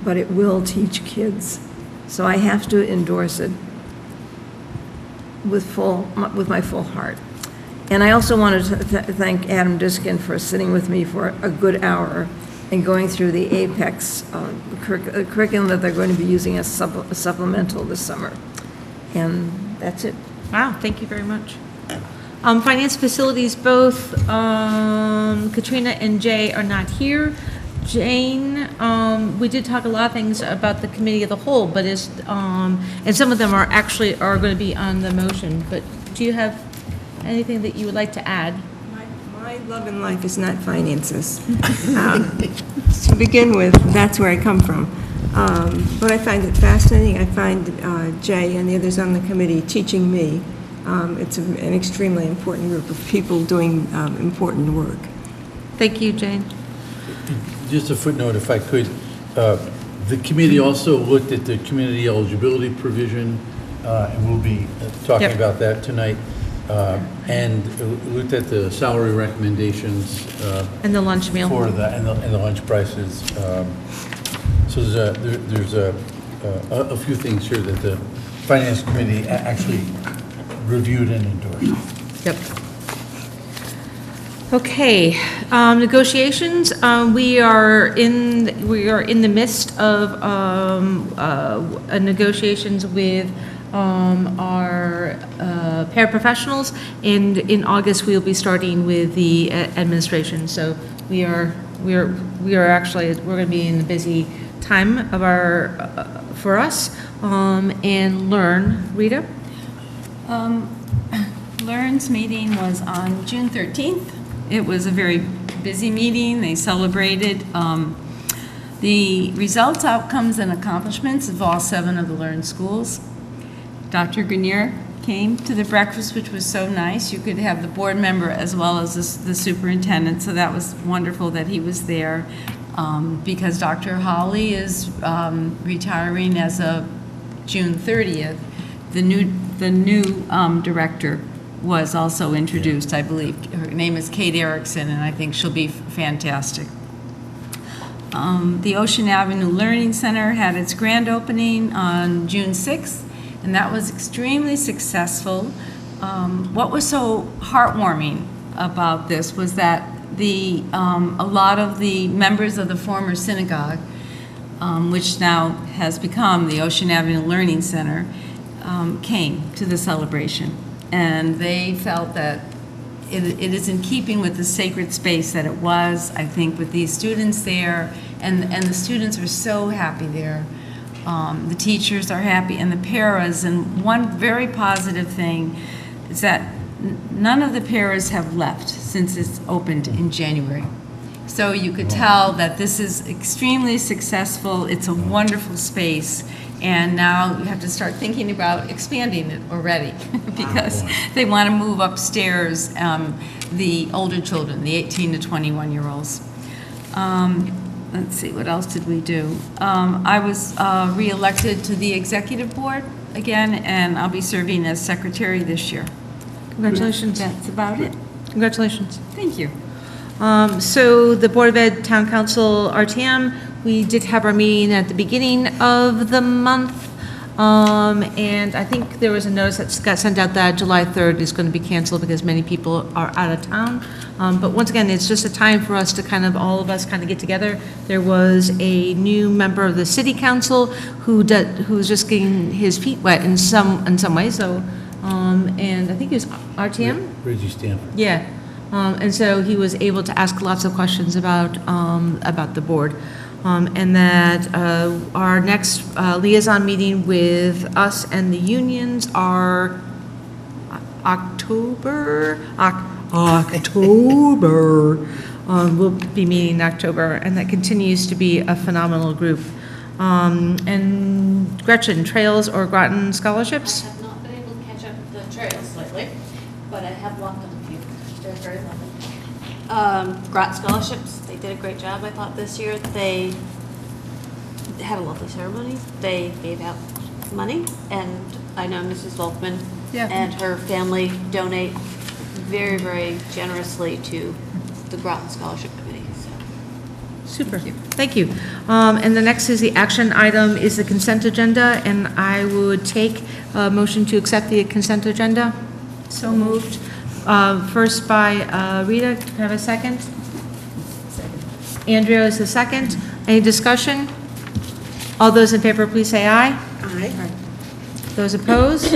but it will teach kids. So I have to endorse it with my full heart. And I also wanted to thank Adam Diskin for sitting with me for a good hour and going through the APEX curriculum that they're going to be using as supplemental this summer. And that's it. Wow, thank you very much. Finance facilities, both Katrina and Jay are not here. Jane, we did talk a lot of things about the committee of the whole, but and some of them are going to be on the motion. But do you have anything that you would like to add? My love in life is not finances. To begin with, that's where I come from. But I find it fascinating. I find Jay and the others on the committee teaching me. It's an extremely important group of people doing important work. Thank you, Jane. Just a footnote, if I could. The committee also looked at the community eligibility provision, and we'll be talking about that tonight. And looked at the salary recommendations and the lunch meal for and the lunch prices. So there's a few things here that the finance committee actually reviewed and endorsed. Yep. Okay, negotiations. We are in the midst of negotiations with our paraprofessionals, and in August we'll be starting with the administration. So we're going to be in the busy time of for us and Learn. Rita? Learn's meeting was on June 13th. It was a very busy meeting. They celebrated the results, outcomes, and accomplishments of all 7 of the Learn schools. Dr. Grenier came to the breakfast, which was so nice. You could have the board member as well as the superintendent, so that was wonderful that he was there. Because Dr. Hawley is retiring as of June 30th, the new director was also introduced, I believe. Her name is Kate Erickson, and I think she'll be fantastic. The Ocean Avenue Learning Center had its grand opening on June 6th, and that was extremely successful. What was so heartwarming about this was that a lot of the members of the former synagogue, which now has become the Ocean Avenue Learning Center, came to the celebration. And they felt that it is in keeping with the sacred space that it was, I think, with these students there. And the students are so happy there. The teachers are happy, and the paras. And one very positive thing is that none of the paras have left since it's opened in January. So you could tell that this is extremely successful. It's a wonderful space. And now you have to start thinking about expanding it already because they want to move upstairs, the older children, the 18 to 21-year-olds. Let's see, what else did we do? I was re-elected to the executive board again, and I'll be serving as secretary this year. Congratulations. That's about it. Congratulations. Thank you. So the Board of Ed Town Council RTM, we did have our meeting at the beginning of the month. And I think there was a notice that got sent out that July 3rd is going to be canceled because many people are out of town. But once again, it's just a time for us to kind of, all of us kind of get together. There was a new member of the city council who's just getting his feet wet in some ways. So, and I think it was RTM? Reggie Stanford. Yeah. And so he was able to ask lots of questions about the board. And that our next liaison meeting with us and the unions are October. We'll be meeting in October, and that continues to be a phenomenal group. And Gretchen, Trails or Groton scholarships? I have not been able to catch up with the Trails lately, but I have looked at a few. They're very lovely. Groton scholarships, they did a great job, I thought, this year. They had a lovely ceremony. They gave out money, and I know Mrs. Volkman and her family donate very, very generously to the Groton Scholarship Committee. So. Super. Thank you. And the next is the action item is the consent agenda, and I would take a motion to accept the consent agenda. So moved. First by Rita. Can I have a second? Second. Andrea is the second. Any discussion? All those in favor, please say aye. Aye. Those opposed?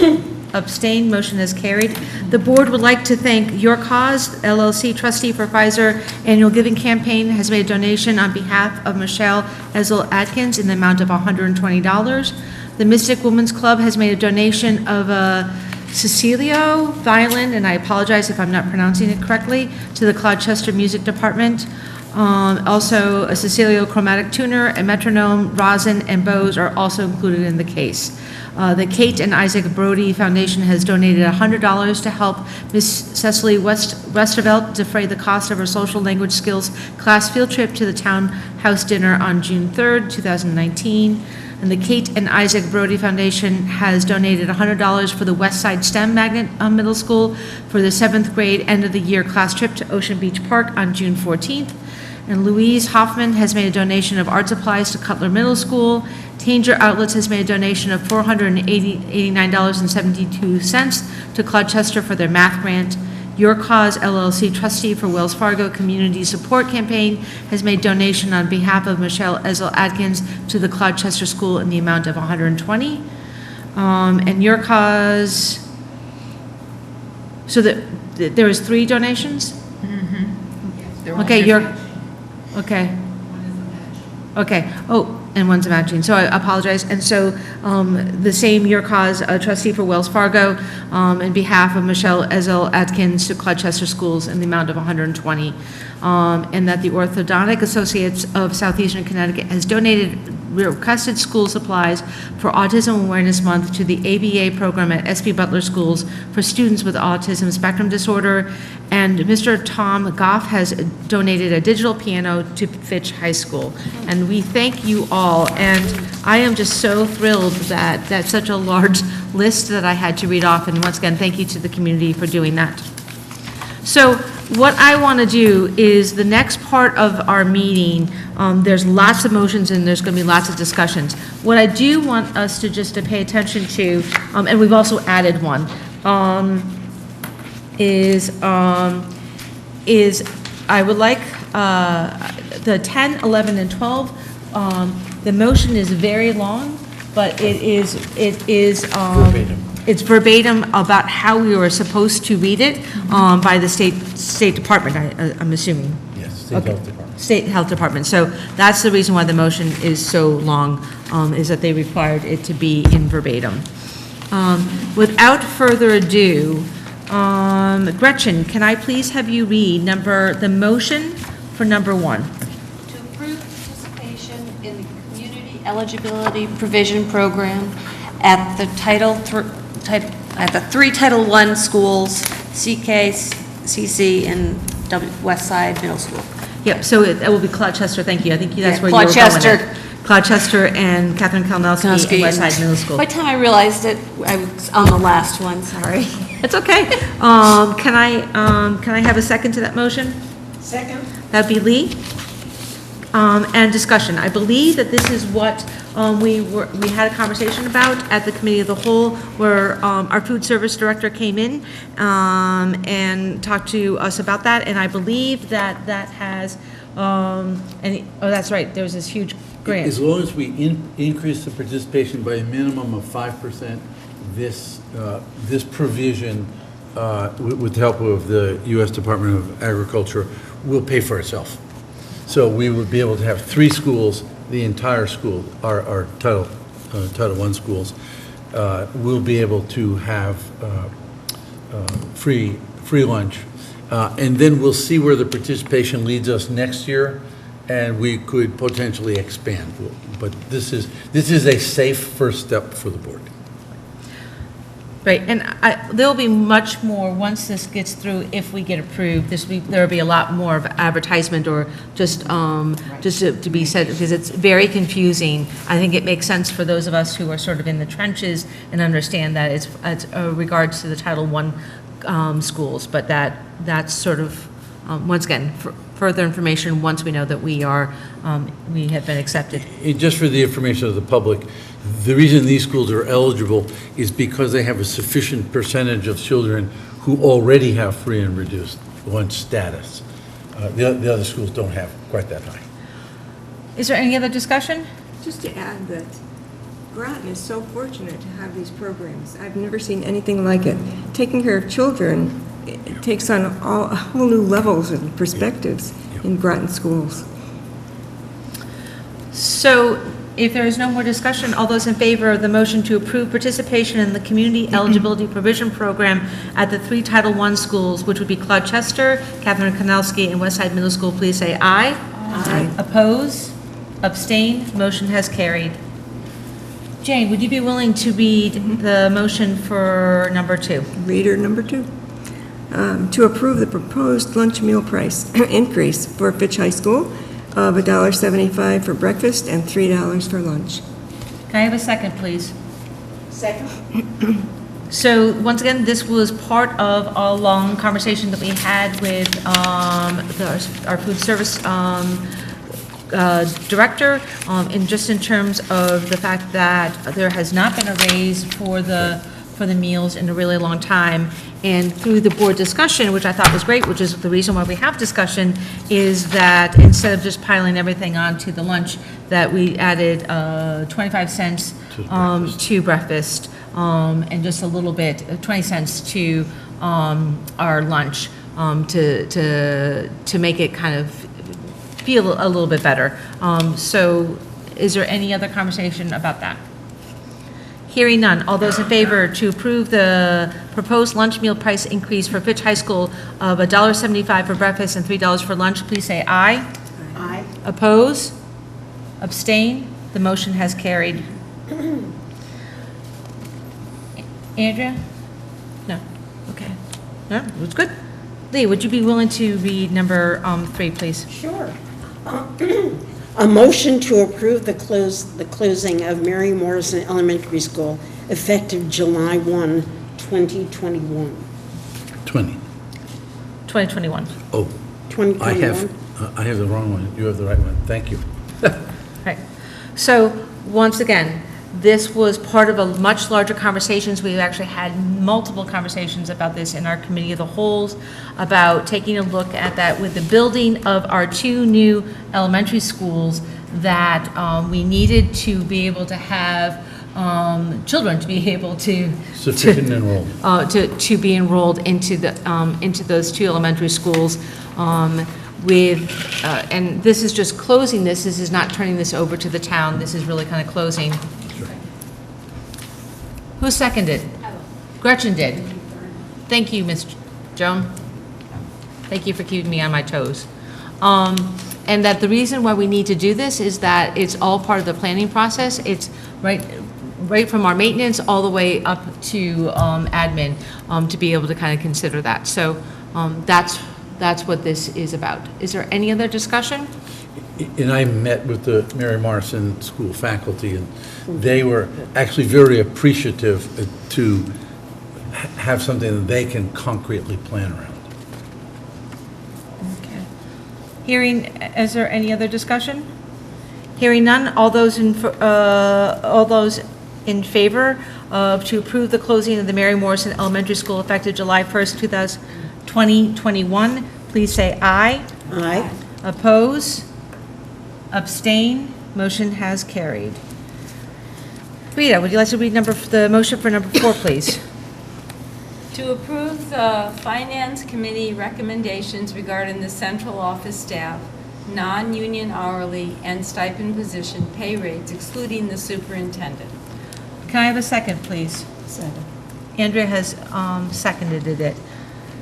Abstained, motion is carried. The board would like to thank Your Cause LLC trustee for Pfizer annual giving campaign has made a donation on behalf of Michelle Ezel Atkins in the amount of $120. The Mystic Women's Club has made a donation of a Cecilio violin, and I apologize if I'm not pronouncing it correctly, to the Clodchester Music Department. Also, a Cecilio chromatic tuner, a metronome, rosin, and bows are also included in the case. The Kate and Isaac Brody Foundation has donated $100 to help Miss Cecily Westervelt defray the cost of her social language skills class field trip to the townhouse dinner on June 3rd, 2019. And the Kate and Isaac Brody Foundation has donated $100 for the Westside STEM Magnet Middle School for the 7th grade end of the year class trip to Ocean Beach Park on June 14th. And Louise Hoffman has made a donation of art supplies to Cutler Middle School. Tanger Outlets has made a donation of $489.72 to Clodchester for their math grant. Your Cause LLC trustee for Wells Fargo Community Support Campaign has made donation on behalf of Michelle Ezel Atkins to the Clodchester School in the amount of $120. And Your Cause, so there was 3 donations? Mm-hmm. Okay, okay. Okay, oh, and one's matching, so I apologize. And so the same Your Cause trustee for Wells Fargo in behalf of Michelle Ezel Atkins to Clodchester Schools in the amount of $120. And that the Orthodontic Associates of Southeastern Connecticut has donated requested school supplies for Autism Awareness Month to the ABA program at SB Butler Schools for students with autism spectrum disorder. And Mr. Tom Goff has donated a digital piano to Fitch High School. And we thank you all. And I am just so thrilled that that's such a large list that I had to read off. And once again, thank you to the community for doing that. So what I want to do is the next part of our meeting, there's lots of motions and there's going to be lots of discussions. What I do want us to just to pay attention to, and we've also added one, is I would like the 10, 11, and 12. The motion is very long, but it is Verbatim. it's verbatim about how we were supposed to read it by the State Department, I'm assuming. Yes, State Health Department. State Health Department. So that's the reason why the motion is so long, is that they required it to be in verbatim. Without further ado, Gretchen, can I please have you read the motion for number 1? To approve participation in the Community Eligibility Provision Program at the three Title I schools, CK, CC, and West Side Middle School. Yep, so it will be Claude Chester, thank you. I think that's where you were going Claude with Chester. it. Claude Chester and Catherine Kalnowski and West Side Middle School. By the time I realized it, I was on the last one, sorry. It's okay. Can I have a second to that motion? Second. That'd be Lee. And discussion. I believe that this is what we had a conversation about at the Committee of the Whole, where our food service director came in and talked to us about that, and I believe that has, that's right, there was this huge grant. As long as we increase the participation by a minimum of 5%, this provision, with the help of the U.S. Department of Agriculture, will pay for itself. So we would be able to have 3 schools, the entire school, our Title I schools, will be able to have free lunch. And then we'll see where the participation leads us next year, and we could potentially expand. But this is a safe first step for the board. Right, and there'll be much more, once this gets through, if we get approved, there'll be a lot more of advertisement or just to be said, because it's very confusing. I think it makes sense for those of us who are sort of in the trenches and understand that it's regards to the Title I schools, but that's sort of, once again, further information once we know that we have been accepted. Just for the information of the public, the reason these schools are eligible is because they have a sufficient percentage of children who already have free and reduced lunch status. The other schools don't have quite that high. Is there any other discussion? Just to add that Groton is so fortunate to have these programs. I've never seen anything like it. Taking care of children, it takes on a whole new levels and perspectives in Groton schools. So if there is no more discussion, all those in favor of the motion to approve participation in the Community Eligibility Provision Program at the 3 Title I schools, which would be Claude Chester, Catherine Kanowski, and Westside Middle School, please say aye. Aye. Oppose? Abstain? Motion has carried. Jane, would you be willing to read the motion for number 2? Reader number 2. To approve the proposed lunch meal price increase for Fitch High School of $1.75 for breakfast and $3 for lunch. Can I have a second, please? Second. So once again, this was part of a long conversation that we had with our food service director, and just in terms of the fact that there has not been a raise for the meals in a really long time. And through the board discussion, which I thought was great, which is the reason why we have discussion, is that instead of just piling everything onto the lunch, that we added 25 cents to breakfast, and just a little bit, 20 cents to our lunch, to make it kind of feel a little bit better. So is there any other conversation about that? Hearing none. All those in favor to approve the proposed lunch meal price increase for Fitch High School of $1.75 for breakfast and $3 for lunch, please say aye. Aye. Oppose? Abstain? The motion has carried. Andrea? No. Okay. No, that's good. Lee, would you be willing to read number 3, please? Sure. A motion to approve the closing of Mary Morrison Elementary School effective July 1, 2021. 2021. Oh. 2021. I have the wrong one. You have the right one. Thank you. Right. So once again, this was part of a much larger conversations. We've actually had multiple conversations about this in our committee of the wholes, about taking a look at that with the building of our 2 new elementary schools, that we needed to be able to have children to be able to Sufficient enrollment. to be enrolled into those two elementary schools. And this is just closing this. This is not turning this over to the town. This is really kind of closing. Who seconded? Gretchen did. Thank you, Ms. Joan. Thank you for keeping me on my toes. And that the reason why we need to do this is that it's all part of the planning process. It's right from our maintenance all the way up to admin to be able to kind of consider that. So that's what this is about. Is there any other discussion? And I met with the Mary Morrison School faculty, and they were actually very appreciative to have something that they can concretely plan around. Okay. Hearing, is there any other discussion? Hearing none, all those in favor to approve the closing of the Mary Morrison Elementary School effective July 1st, 2021, please say aye. Aye. Oppose? Abstain? Motion has carried. Rita, would you like to read the motion for number 4, please? To approve the Finance Committee recommendations regarding the central office staff, non-union hourly and stipend position pay rates excluding the superintendent. Can I have a second, please? Second. Andrea has seconded it.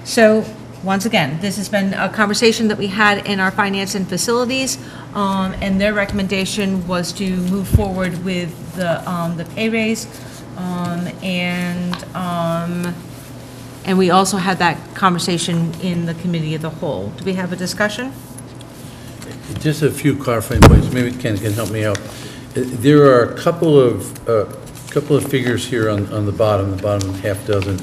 So, once again, this has been a conversation that we had in our finance and facilities, and their recommendation was to move forward with the pay raise, and we also had that conversation in the committee of the whole. Do we have a discussion? Just a few clarifying points. Maybe Ken can help me out. There are a couple of figures here on the bottom half dozen,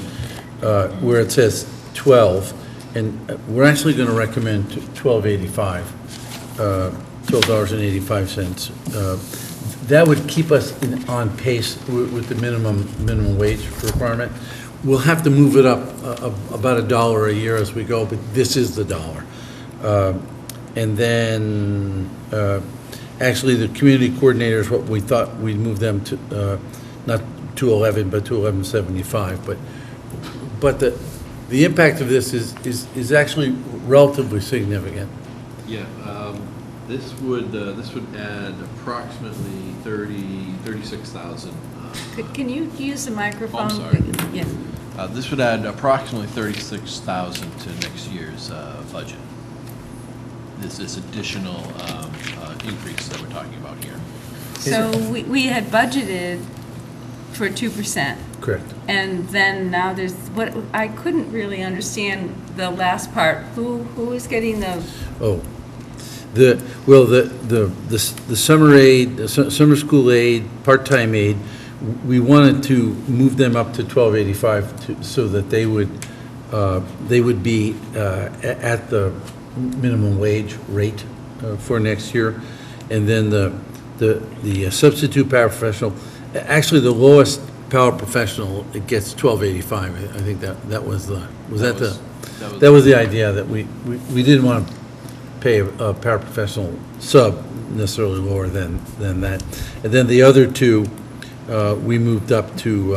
where it says 12, and we're actually going to recommend $12.85, $12.85. That would keep us on pace with the minimum wage requirement. We'll have to move it up about $1 a year as we go, but this is the dollar. And then, actually, the community coordinators, what we thought we'd move them to, not to 11, but to 11.75. But the impact of this is actually relatively significant. Yeah, this would add approximately 36,000. Can you use the microphone? I'm sorry. Yeah. This would add approximately 36,000 to next year's budget. This additional increase that we're talking about here. So we had budgeted for 2%. Correct. And then now there's, what, I couldn't really understand the last part. Who is getting the? Oh, the summer aid, the summer school aid, part-time aid, we wanted to move them up to $12.85 so that they would be at the minimum wage rate for next year. And then the substitute paraprofessional, actually the lowest paraprofessional, it gets $12.85. I think that was the idea, that we didn't want to pay a paraprofessional sub necessarily lower than that. And then the other two, we moved up to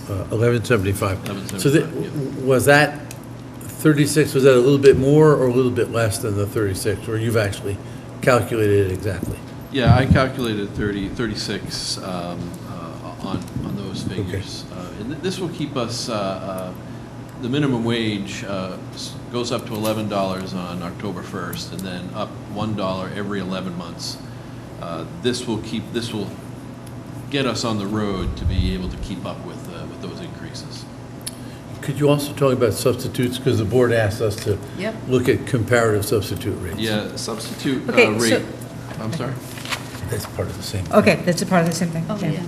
11.75. So was that 36, was that a little bit more or a little bit less than the 36, or you've actually calculated it exactly? Yeah, I calculated 36 on those figures. Okay. And this will keep us, the minimum wage goes up to $11 on October 1st, and then up $1 every 11 months. This will get us on the road to be able to keep up with those increases. Could you also talk about substitutes, because the board asked us to look at comparative substitute rates? Yeah, substitute rate. I'm sorry? That's part of the same thing. Okay, that's a part of the same thing. Oh, okay. yeah.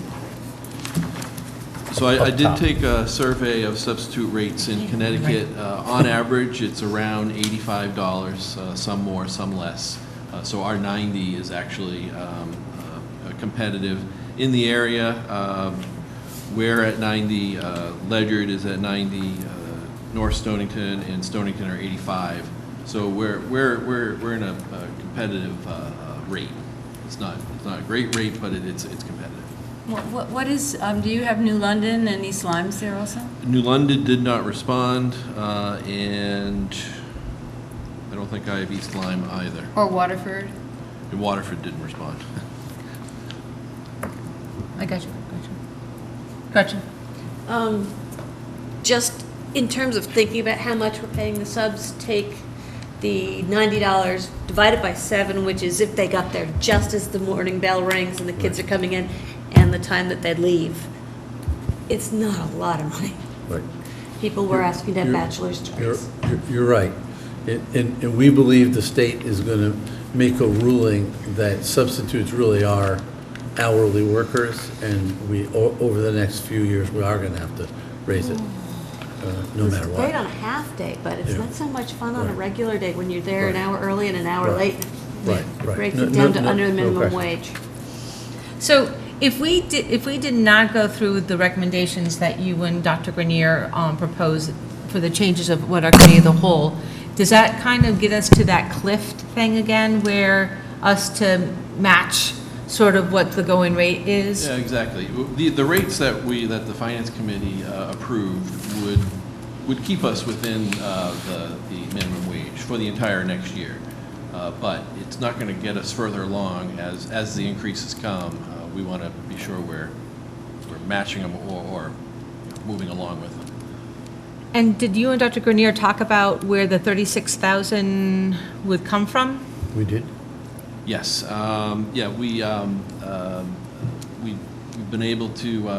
So I did take a survey of substitute rates in Connecticut. On average, it's around $85, some more, some less. So our 90 is actually competitive. In the area, we're at 90, Ledyard is at 90, North Stonington and Stonington are 85. So we're in a competitive rate. It's not a great rate, but it's competitive. What is, do you have New London and East Lymes there also? New London did not respond, and I don't think I have East Lyme either. Or Waterford? And Waterford didn't respond. I got you. Gretchen? Just in terms of thinking about how much we're paying the subs, take the $90 divided by 7, which is if they got there just as the morning bell rings and the kids are coming in, and the time that they leave. It's not a lot of money. Right. People were asking to have bachelor's degrees. You're right. And we believe the state is going to make a ruling that substitutes really are hourly workers, and over the next few years, we are going to have to raise it, no matter what. It's great on a half day, but it's not so much fun on a Right. regular day when you're there an hour early and an hour Right. late. Right. Break No- it down no- to no- under the no minimum question. wage. So if we did not go through the recommendations that you and Dr. Grenier proposed for the changes of what our committee of the whole, does that kind of get us to that cliff thing again, where us to match sort of what the going rate is? Yeah, exactly. The rates that the Finance Committee approved would keep us within the minimum wage for the entire next year. But it's not going to get us further along as the increases come. We want to be sure we're matching them or moving along with them. And did you and Dr. Grenier talk about where the 36,000 would come from? We did. Yes. Yeah, we've been able to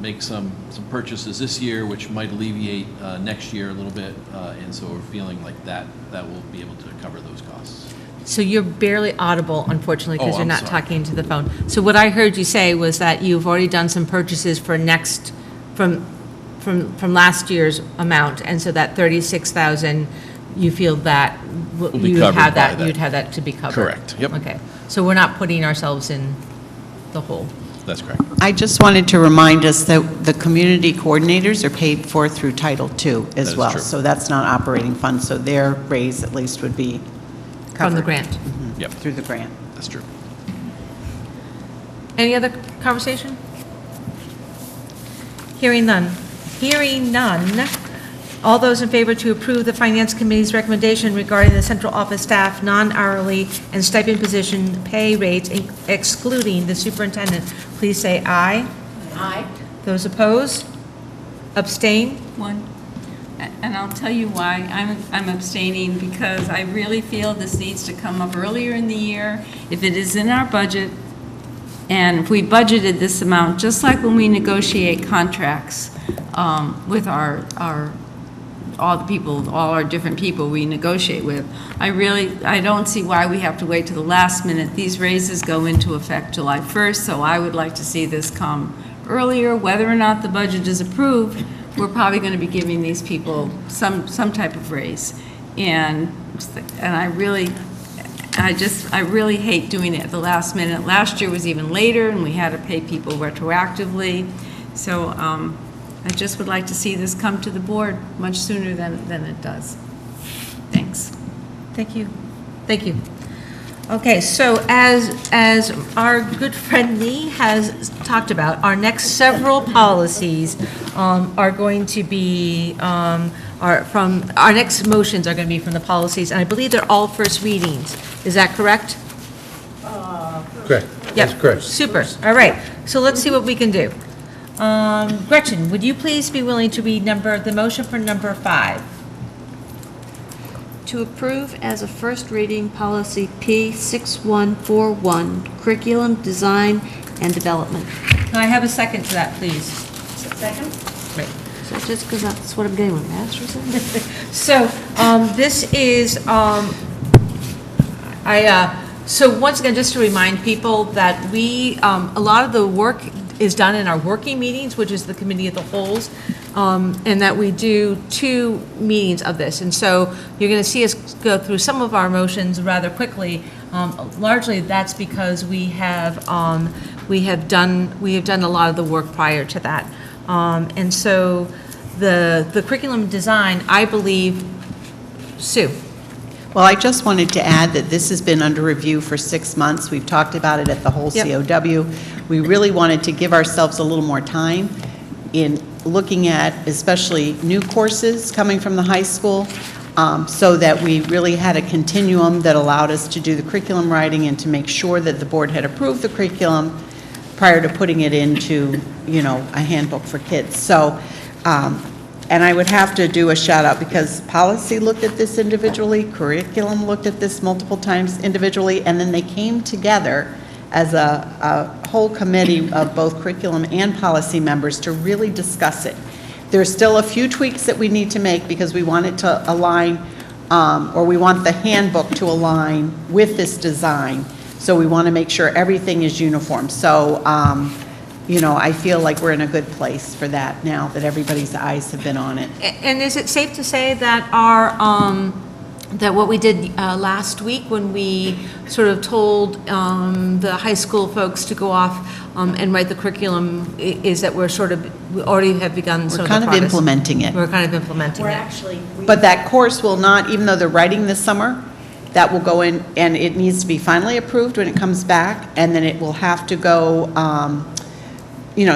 make some purchases this year, which might alleviate next year a little bit, and so we're feeling like that will be able to cover those costs. So you're barely audible, unfortunately, because Oh, you're I'm not sorry. talking into the phone. So what I heard you say was that you've already done some purchases for from last year's amount, and so that 36,000, you feel that Will be you'd covered have by that, that. you'd have that to be covered? Correct. Yep. Okay. So we're not putting ourselves in the hole. That's correct. I just wanted to remind us that the community coordinators are paid for through Title II That as is well. true. So that's not operating funds, so their raise at least would be covered. From the grant. Yep. Through the grant. That's true. Any other conversation? Hearing none. Hearing none. All those in favor to approve the Finance Committee's recommendation regarding the central office staff, non-hourly and stipend position pay rates excluding the superintendent, please say aye. Aye. Those opposed? Abstain? One. And I'll tell you why I'm abstaining, because I really feel this needs to come up earlier in the year. If it is in our budget, and if we budgeted this amount, just like when we negotiate contracts with all our different people we negotiate with, I don't see why we have to wait to the last minute. These raises go into effect July 1st, so I would like to see this come earlier. Whether or not the budget is approved, we're probably going to be giving these people some type of raise. And I really hate doing it at the last minute. Last year was even later, and we had to pay people retroactively. So I just would like to see this come to the board much sooner than it does. Thanks. Thank you. Thank you. Okay, so as our good friend Lee has talked about, our next several policies are going to be, our next motions are going to be from the policies, and I believe they're all first readings. Is that correct? Correct. That's Yep. correct. Super. All right, so let's see what we can do. Gretchen, would you please be willing to read the motion for number 5? To approve as a first reading policy P6141, curriculum design and development. Can I have a second to that, please? Second? Great. So just because that's what I'm getting with master's in? So, this is, so once again, just to remind people that we, a lot of the work is done in our working meetings, which is the committee of the wholes, and that we do 2 meetings of this. And so you're going to see us go through some of our motions rather quickly. Largely, that's because we have done a lot of the work prior to that. And so the curriculum design, I believe, Sue, Well, I just wanted to add that this has been under review for 6 months. We've talked about it at the whole COW. We really wanted to give ourselves a little more time in looking at especially new courses coming from the high school, so that we really had a continuum that allowed us to do the curriculum writing and to make sure that the board had approved the curriculum prior to putting it into, a handbook for kids. So, and I would have to do a shout out because policy looked at this individually, curriculum looked at this multiple times individually, and then they came together as a whole committee of both curriculum and policy members to really discuss it. There's still a few tweaks that we need to make because we want it to align, or we want the handbook to align with this design. So we want to make sure everything is uniform. So, I feel like we're in a good place for that now that everybody's eyes have been on it. And is it safe to say that that what we did last week when we sort of told the high school folks to go off and write the curriculum is that we already have begun We're kind of implementing it. We're kind of implementing We're it. actually, But that course will not, even though they're writing this summer, that will go in, and it needs to be finally approved when it comes back, and then it will have to go,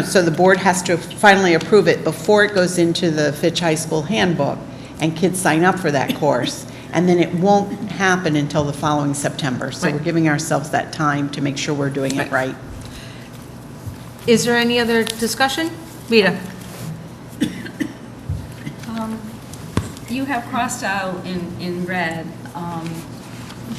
so the board has to finally approve it before it goes into the Fitch High School handbook, and kids sign up for that course. And then it won't happen until the following September. So we're giving ourselves that time to make sure we're doing it right. Is there any other discussion? Rita? You have crossed out in red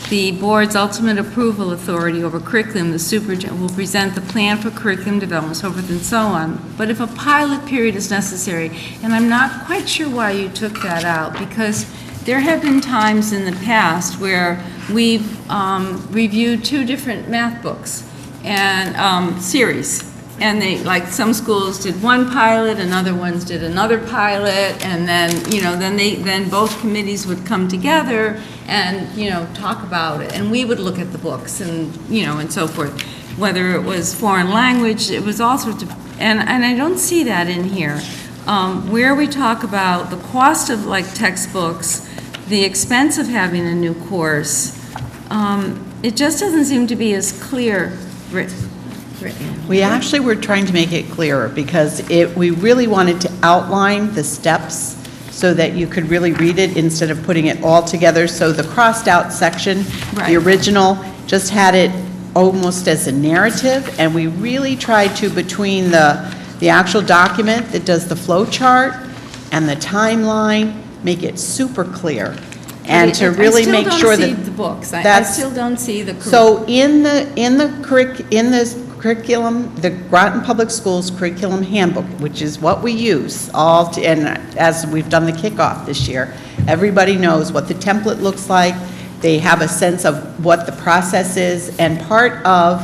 the board's ultimate approval authority over curriculum. The superintendent will present the plan for curriculum development, so forth and so on. But if a pilot period is necessary, and I'm not quite sure why you took that out, because there have been times in the past where we've reviewed 2 different math books and series. And some schools did one pilot and other ones did another pilot, and then, then both committees would come together and, talk about it. And we would look at the books and, and so forth. Whether it was foreign language, it was all sorts of, and I don't see that in here. Where we talk about the cost of textbooks, the expense of having a new course, it just doesn't seem to be as clear written. We actually were trying to make it clearer because we really wanted to outline the steps so that you could really read it instead of putting it all together. So the crossed out section, the original, just had it almost as a narrative, and we really tried to, between the actual document that does the flow chart and the timeline, make it super clear. And to really make sure that I still don't see the books. I still don't see the So in the curriculum, the Groton Public Schools Curriculum Handbook, which is what we use and as we've done the kickoff this year, everybody knows what the template looks like. They have a sense of what the process is, and part of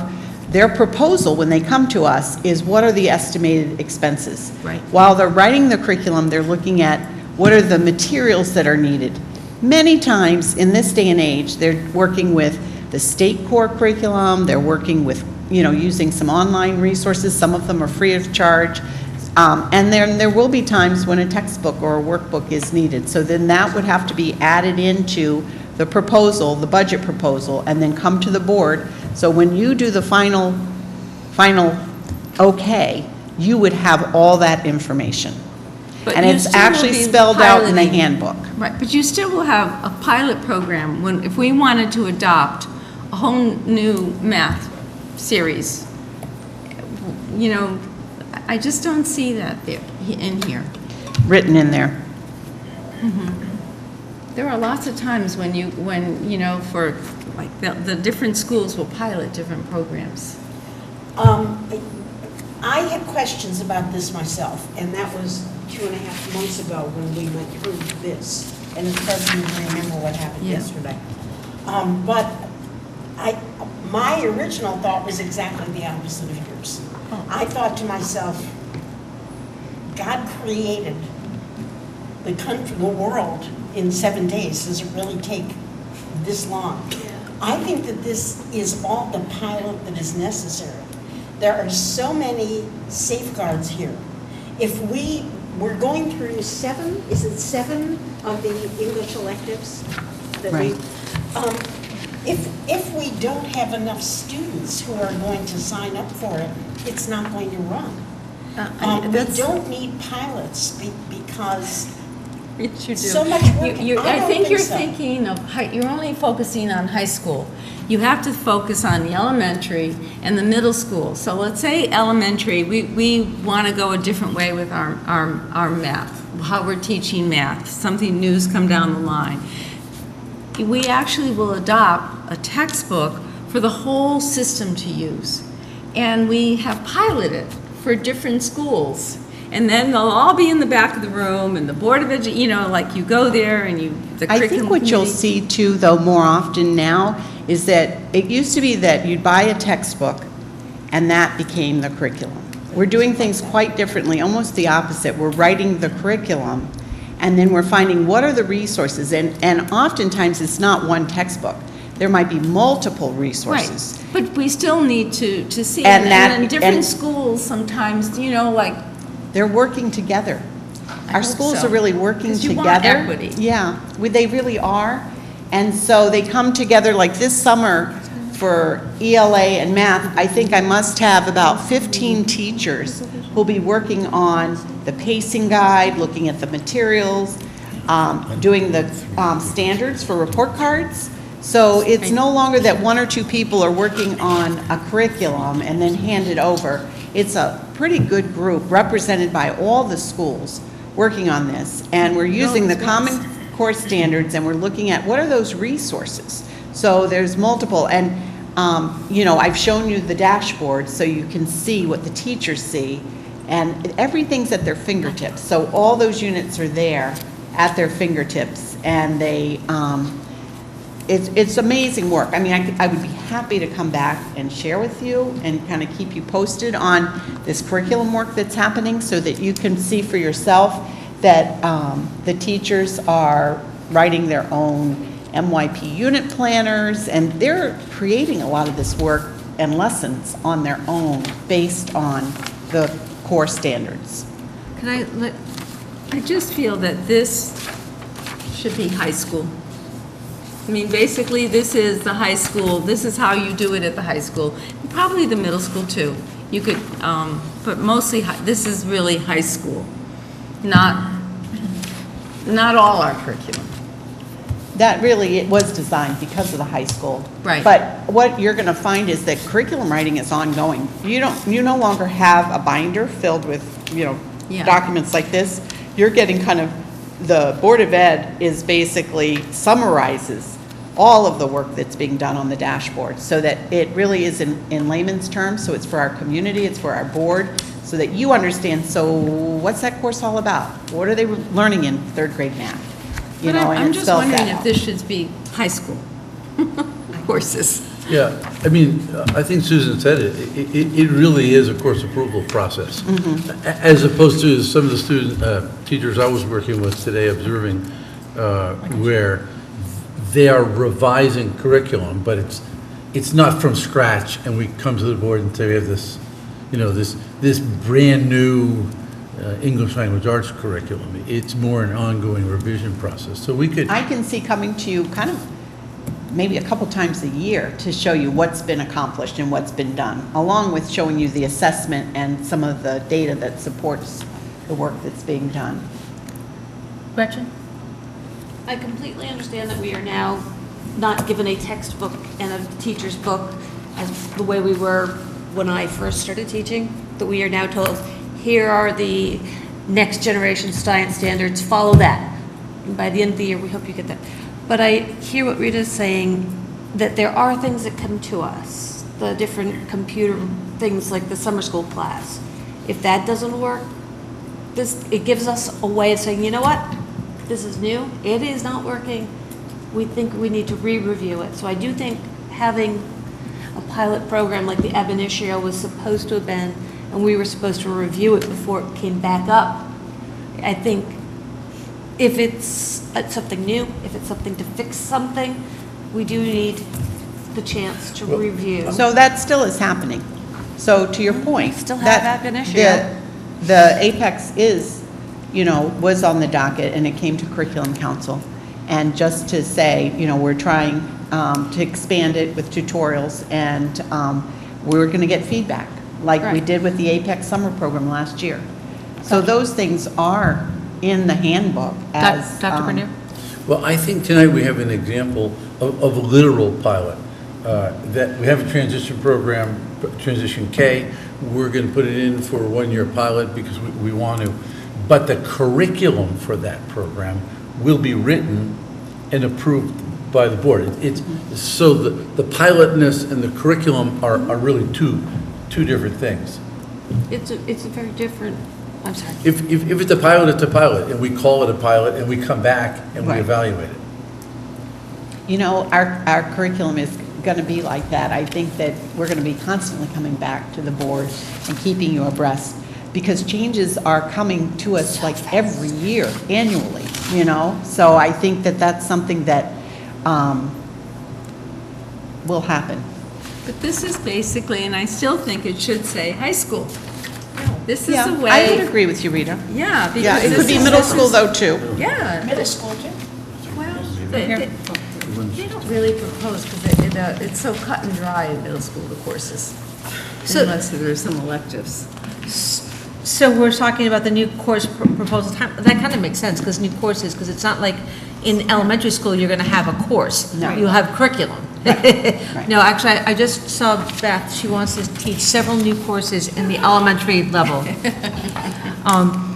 their proposal when they come to us is what are the estimated expenses. Right. While they're writing the curriculum, they're looking at what are the materials that are needed. Many times in this day and age, they're working with the state core curriculum, they're working with, using some online resources, some of them are free of charge, and then there will be times when a textbook or a workbook is needed. So then that would have to be added into the proposal, the budget proposal, and then come to the board. So when you do the final okay, you would have all that information. But and you it's still actually will be spelled out in the piloting. handbook. Right, but you still will have a pilot program if we wanted to adopt a whole new math series. I just don't see that there in here. Written in there. There are lots of times when for the different schools will pilot different programs. I had questions about this myself, and that was 2.5 months ago when we went through this, and the president will remember what happened yesterday. But my original thought was exactly the opposite of yours. I thought to myself, God created the country, the world in 7 days. Does it really take this long? I think that this is all the pilot that is necessary. There are so many safeguards here. If we're going through 7 of the English electives that if we don't have enough students who are going to sign up for it, it's not going to run. We don't need pilots because Yes, you do. so much work. I think you're so. thinking of, you're only focusing on high school. You have to focus on the elementary and the middle school. So let's say elementary, we want to go a different way with our math, how we're teaching math, something new's come down the line. We actually will adopt a textbook for the whole system to use. And we have piloted for different schools. And then they'll all be in the back of the room, and the Board of Education, you know, like you go there and the I curriculum think what you'll committee- see too, though, more often now, is that it used to be that you'd buy a textbook and that became the curriculum. We're doing things quite differently, almost the opposite. We're writing the curriculum and then we're finding what are the resources. And oftentimes it's not one textbook. There might be multiple resources. Right, but we still need to see, And and that- in different and- schools sometimes, you know, like. They're working together. Our hope schools so. are really working 'Cause you together. want equity. Yeah, they really are. And so they come together, like this summer for ELA and math, I think I must have about 15 teachers who'll be working on the pacing guide, looking at the materials, doing the standards for report cards. So it's no longer that one or two people are working on a curriculum and then hand it over. It's a pretty good group represented by all the schools working on this. And we're using the Common Core standards and we're looking at what are those resources. So there's multiple. And, you know, I've shown you the dashboard so you can see what the teachers see. And everything's at their fingertips. So all those units are there at their fingertips. And they, it's amazing work. I mean, I would be happy to come back and share with you and kind of keep you posted on this curriculum work that's happening so that you can see for yourself that the teachers are writing their own MYP unit planners and they're creating a lot of this work and lessons on their own based on the core standards. I just feel that this should be high school. I mean, basically, this is the high school, this is how you do it at the high school, and probably the middle school too. You could, but mostly, this is really high school, not all our curriculum. That really, it was designed because of the high school. Right. But what you're going to find is that curriculum writing is ongoing. You no longer have a binder filled with, you know, Yeah. documents like this. You're getting kind of, the Board of Ed is basically summarizes all of the work that's being done on the dashboard so that it really is in layman's terms. So it's for our community, it's for our board, so that you understand, so what's that course all about? What are they learning in third grade math? You But know, and I'm it just spells wondering that if out. this should be high school courses. Yeah, I mean, I think Susan said it. It really is a course approval process. As opposed to some of the teachers I was working with today observing, where they are revising curriculum, but it's not from scratch, and we come to the board and say we have this, you know, this brand new English language arts curriculum. It's more an ongoing revision process. So we could. I can see coming to you kind of maybe a couple times a year to show you what's been accomplished and what's been done, along with showing you the assessment and some of the data that supports the work that's being done. Gretchen? I completely understand that we are now not given a textbook and a teacher's book as the way we were when I first started teaching, that we are now told, here are the next generation science standards, follow that. And by the end of the year, we hope you get that. But I hear what Rita's saying, that there are things that come to us, the different computer things like the summer school class. If that doesn't work, it gives us a way of saying, you know what, this is new, it is not working, we think we need to re-review it. So I do think having a pilot program like the ab initio was supposed to have been, and we were supposed to review it before it came back up. I think if it's something new, if it's something to fix something, we do need the chance to review. So that still is happening. So to your point, Still have ab initio. The Apex is, you know, was on the docket and it came to Curriculum Council. And just to say, we're trying to expand it with tutorials, and we're going to get feedback, like we did with the Apex Summer Program last year. So those things are in the handbook as... Dr. Bernier? Well, I think tonight we have an example of a literal pilot. That we have a transition program, Transition K. We're going to put it in for a one-year pilot because we want to. But the curriculum for that program will be written and approved by the board. So the pilotness and the curriculum are really two different things. It's a very different, I'm sorry. If it's a pilot, it's a pilot, and we call it a pilot, and we come back and we evaluate it. Our curriculum is going to be like that. I think that we're going to be constantly coming back to the board and keeping you abreast, because changes are coming to us like every year, annually, So I think that that's something that will happen. But this is basically, and I still think it should say high school. This is Yeah, a way. I would agree with you, Rita. Yeah, because Yeah, it could be middle school though, too. Yeah. Middle school too. Well, They don't really propose, because it's so cut and dry in middle school, the courses, unless there's some electives. So we're talking about the new course proposal time. That kind of makes sense, because new courses, because it's not like in elementary school, you're going to have a course. No. You'll have curriculum. No, actually, I just saw Beth, she wants to teach several new courses in the elementary level.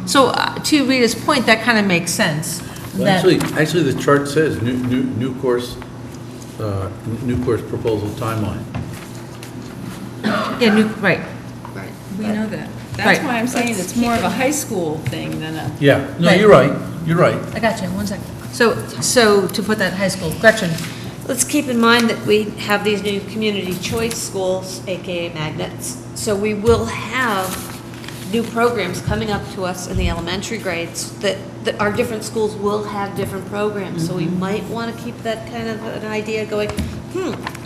So to Rita's point, that kind of makes sense. Well, actually, the chart says new course proposal timeline. Yeah, right. Right, we know that. That's Right. why I'm saying it's more of a high school thing than a. Yeah, no, you're right. I got you, 1 second. So to put that in high school, Gretchen, Let's keep in mind that we have these new community choice schools, AKA magnets. So we will have new programs coming up to us in the elementary grades that our different schools will have different programs. So we might want to keep that kind of an idea going,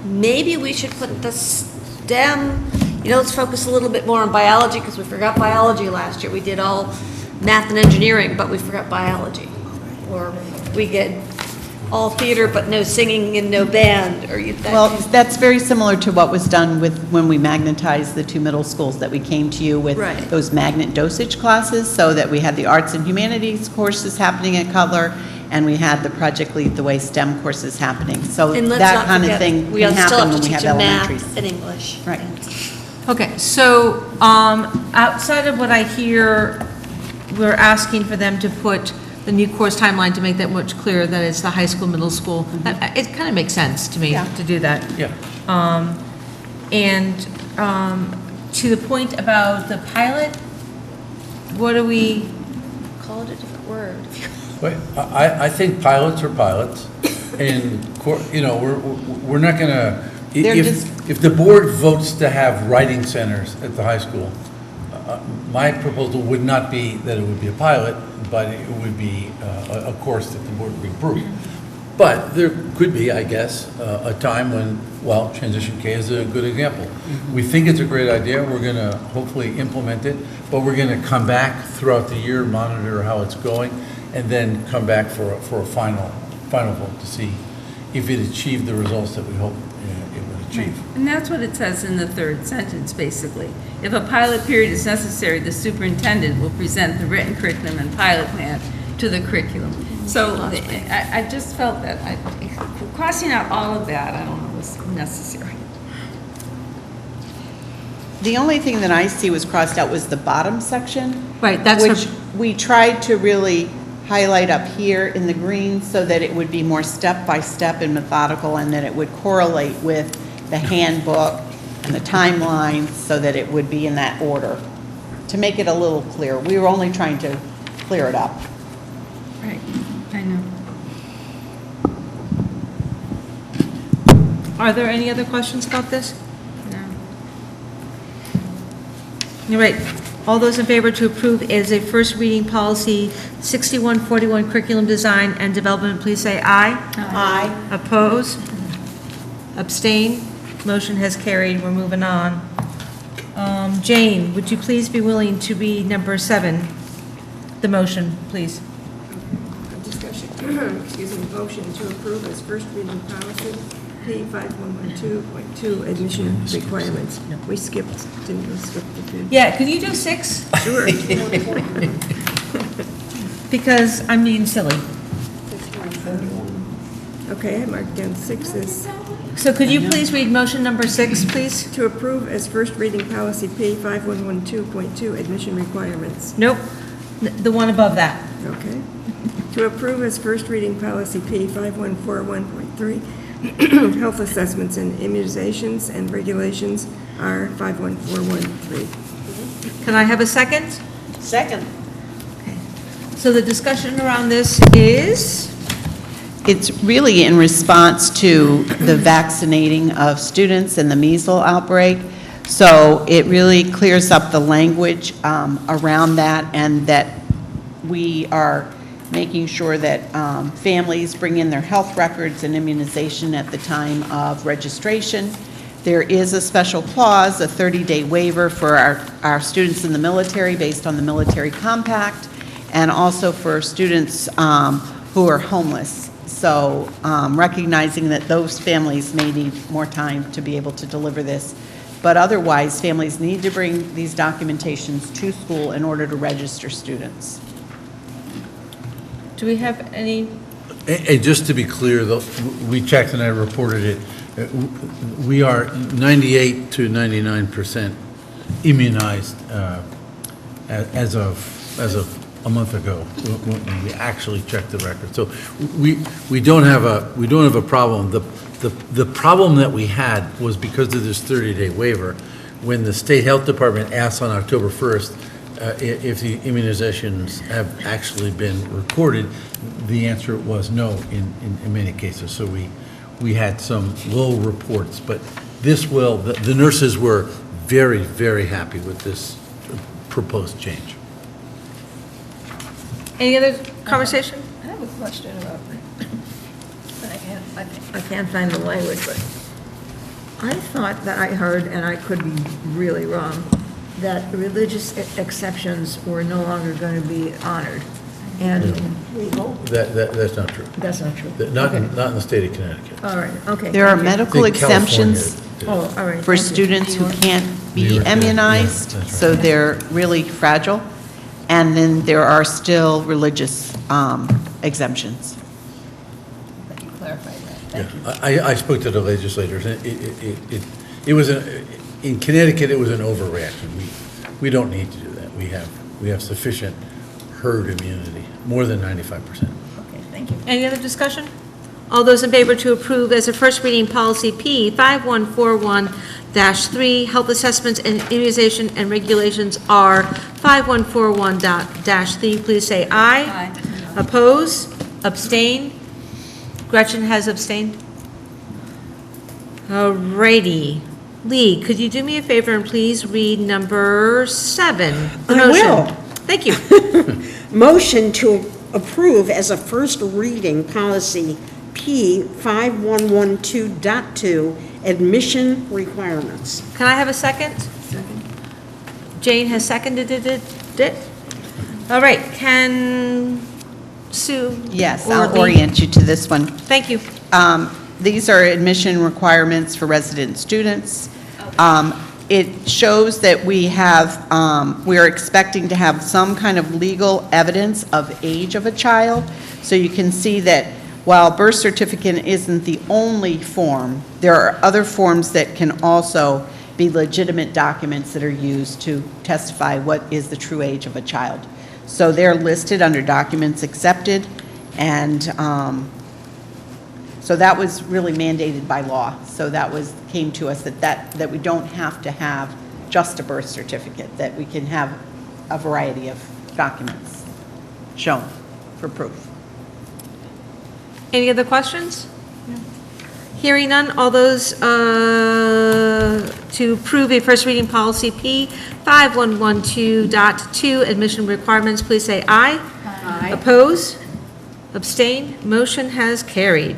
maybe we should put the STEM, let's focus a little bit more on biology, because we forgot biology last year. We did all math and engineering, but we forgot biology. Or we get all theater but no singing and no band, or Well, that's very similar to what was done with when we magnetized the two middle schools, that we came to you with Right. those magnet dosage classes, so that we had the arts and humanities courses happening at Cutler, and we had the Project Lead the Way STEM courses happening. So And let's that not kind of forget, thing we can still happen have to when we have teach them elementaries. math and English. Right. okay, so outside of what I hear, we're asking for them to put the new course timeline to make that much clearer that it's the high school, middle school. It kind of makes sense to me to do that. Yeah. And to the point about the pilot, what do we? Call it a different word. Wait, I think pilots are pilots, and, we're not going to, if the board votes to have writing centers at the high school, my proposal would not be that it would be a pilot, but it would be a course that the board would approve. But there could be, I guess, a time when, Transition K is a good example. We think it's a great idea. We're going to hopefully implement it, but we're going to come back throughout the year, monitor how it's going, and then come back for a final vote to see if it achieved the results that we hope it would achieve. And that's what it says in the third sentence, basically. If a pilot period is necessary, the superintendent will present the written curriculum and pilot plan to the curriculum. So I just felt that crossing out all of that, I don't know, was necessary. The only thing that I see was crossed out was the bottom section. Right, that's which we tried to really highlight up here in the green so that it would be more step-by-step and methodical, and that it would correlate with the handbook and the timeline so that it would be in that order, to make it a little clearer. We were only trying to clear it up. Right, I know. Are there any other questions about this? No. You're right. All those in favor to approve as a first reading policy 6141 curriculum design and development, please say aye. Aye. Oppose? Abstain? Motion has carried. We're moving on. Jane, would you please be willing to read number 7? The motion, please. discussion, excuse me, motion to approve as first reading policy P5112.2 admission requirements. We skipped, didn't we skip the two? Yeah, could you do 6? Sure. Because I'm being silly. Okay, I marked down 6 as. So could you please read motion number 6, please? To approve as first reading policy P5112.2 admission requirements. Nope, the one above that. Okay. To approve as first reading policy P5141.3 health assessments and immunizations and regulations are 51413. Can I have a second? Second. So the discussion around this is? It's really in response to the vaccinating of students and the measles outbreak. So it really clears up the language around that, and that we are making sure that families bring in their health records and immunization at the time of registration. There is a special clause, a 30-day waiver for our students in the military based on the military compact, and also for students who are homeless. So recognizing that those families may need more time to be able to deliver this. But otherwise, families need to bring these documentations to school in order to register students. Do we have any? And just to be clear, though, we checked and I reported it. We are 98 to 99% immunized as of a month ago when we actually checked the record. So we don't have a problem. The problem that we had was because of this 30-day waiver. When the state health department asked on October 1st if the immunizations have actually been recorded, the answer was no in many cases. So we had some low reports, but this will, the nurses were very, very happy with this proposed change. Any other conversation? I have a question about it. I can't find the language, but I thought that I heard, and I could be really wrong, that religious exceptions were no longer going to be honored. And That's not true. that's not true. Not Okay. in the state of Connecticut. All right, okay. There are thank you. medical I think California exemptions Oh, all right. for thank you. students who can't New be York, yeah, immunized, that's right. so they're really fragile. And then there are still religious exemptions. You clarified that. Yeah, I spoke to the legislators, and it was, in Connecticut, it was an overreaction. We don't need to do that. We have sufficient herd immunity, more than 95%. Okay, thank you. Any other discussion? All those in favor to approve as a first reading policy P5141-3, health assessments and immunization and regulations are 5141-3, please say aye. Aye. Oppose? Abstain? Gretchen has abstained. All righty. Lee, could you do me a favor and please read number 7? The I motion. will. Thank you. Motion to approve as a first reading policy P5112.2 admission requirements. Can I have a second? Second. Jane has seconded it. All right, can Sue? Yes, or I'll Lee- orient you to this one. Thank you. These are admission requirements for resident students. It shows that we are expecting to have some kind of legal evidence of age of a child. So you can see that while birth certificate isn't the only form, there are other forms that can also be legitimate documents that are used to testify what is the true age of a child. So they're listed under documents accepted, and so that was really mandated by law. So came to us that we don't have to have just a birth certificate, that we can have a variety of documents shown for proof. Any other questions? Hearing none, all those to approve a first reading policy P5112.2 admission requirements, please say aye. Aye. Oppose? Abstain? Motion has carried.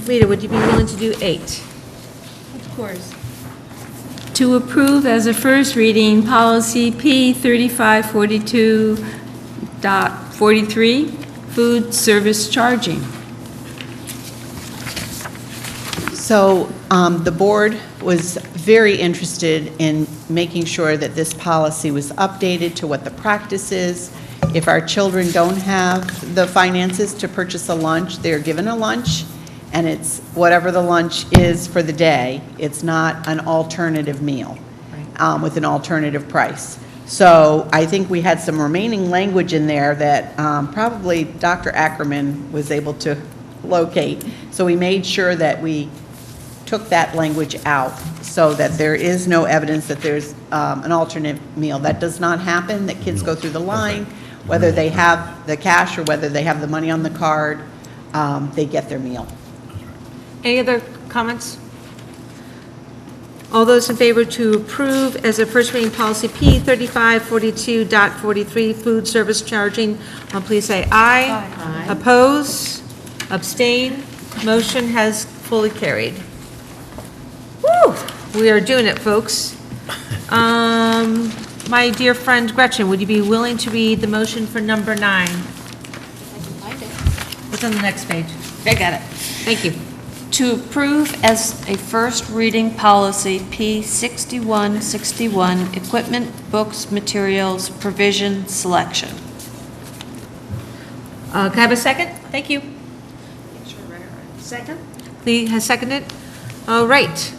Rita, would you be willing to do 8? Of course. To approve as a first reading policy P3542.43 food service charging. So the board was very interested in making sure that this policy was updated to what the practice is. If our children don't have the finances to purchase a lunch, they're given a lunch, and it's whatever the lunch is for the day. It's not an alternative meal with an alternative price. So I think we had some remaining language in there that probably Dr. Ackerman was able to locate. So we made sure that we took that language out so that there is no evidence that there's an alternate meal. That does not happen, that kids go through the line, whether they have the cash or whether they have the money on the card, they get their meal. Any other comments? All those in favor to approve as a first reading policy P3542.43, food service charging, please say aye. Aye. Oppose? Abstain? Motion has fully carried. Woo! We are doing it, folks. My dear friend Gretchen, would you be willing to read the motion for number 9? What's on the next page? I got it. Thank you. To approve as a first reading policy P6161, equipment, books, materials, provision, selection. Can I have a second? Thank you. Second? Lee has seconded. All right.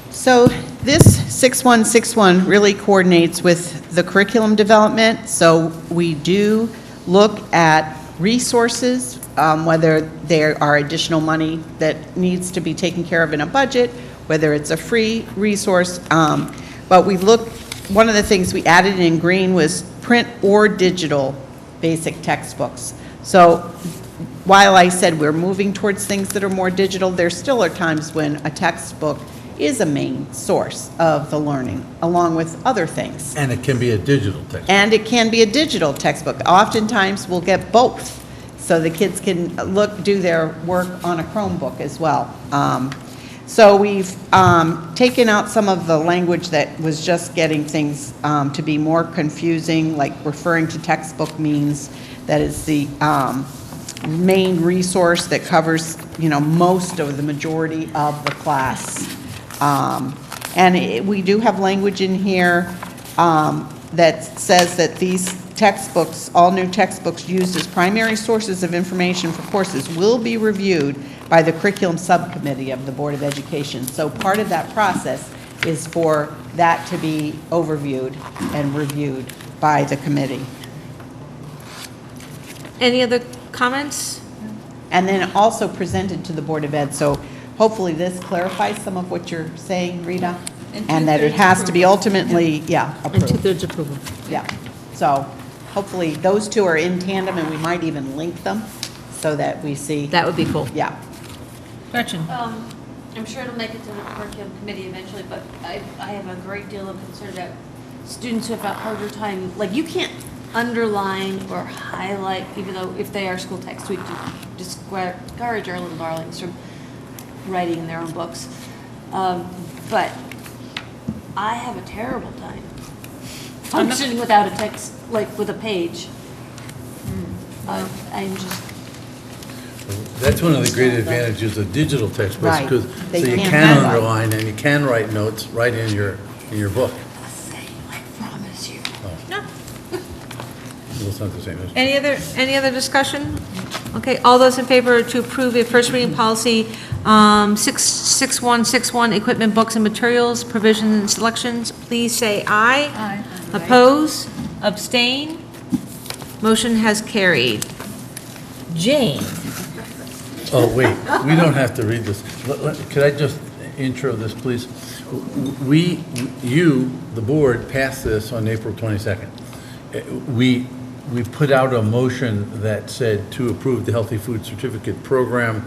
So this 6161 really coordinates with the curriculum development. So we do look at resources, whether there are additional money that needs to be taken care of in a budget, whether it's a free resource. But we look, one of the things we added in green was print or digital basic textbooks. So while I said we're moving towards things that are more digital, there still are times when a textbook is a main source of the learning, along with other things. And it can be a digital textbook. And it can be a digital textbook. Oftentimes, we'll get both, so the kids can do their work on a Chromebook as well. So we've taken out some of the language that was just getting things to be more confusing, like referring to textbook means that it's the main resource that covers, most of the majority of the class. We do have language in here that says that these textbooks, all new textbooks used as primary sources of information for courses will be reviewed by the curriculum subcommittee of the Board of Education. So part of that process is for that to be overviewed and reviewed by the committee. Any other comments? And then also presented to the Board of Ed. So hopefully this clarifies some of what you're saying, Rita, and that it has to be ultimately, approved. And 2/3 approval. Yeah. So hopefully those two are in tandem, and we might even link them so that we see. That would be cool. Yeah. Gretchen? I'm sure it'll make it to the curriculum committee eventually, but I have a great deal of concern about students who have a harder time, like you can't underline or highlight, even though if they are school text, we do discourage our little darlings from writing in their own books. But I have a terrible time functioning without a text, like with a page. I'm just. That's one of the great advantages of digital textbooks, Right. because They so you can't can highlight. underline and you can write notes right in your book. Promise you. Well, it's not the same. is it? Any other discussion? Okay, all those in favor to approve a first reading policy 6161, equipment, books, and materials, provisions and selections, please say aye. Aye. Oppose? Abstain? Motion has carried. Jane? Oh, wait, we don't have to read this. Could I just intro this, please? You, the board, passed this on April 22nd. We put out a motion that said to approve the Healthy Food Certificate Program.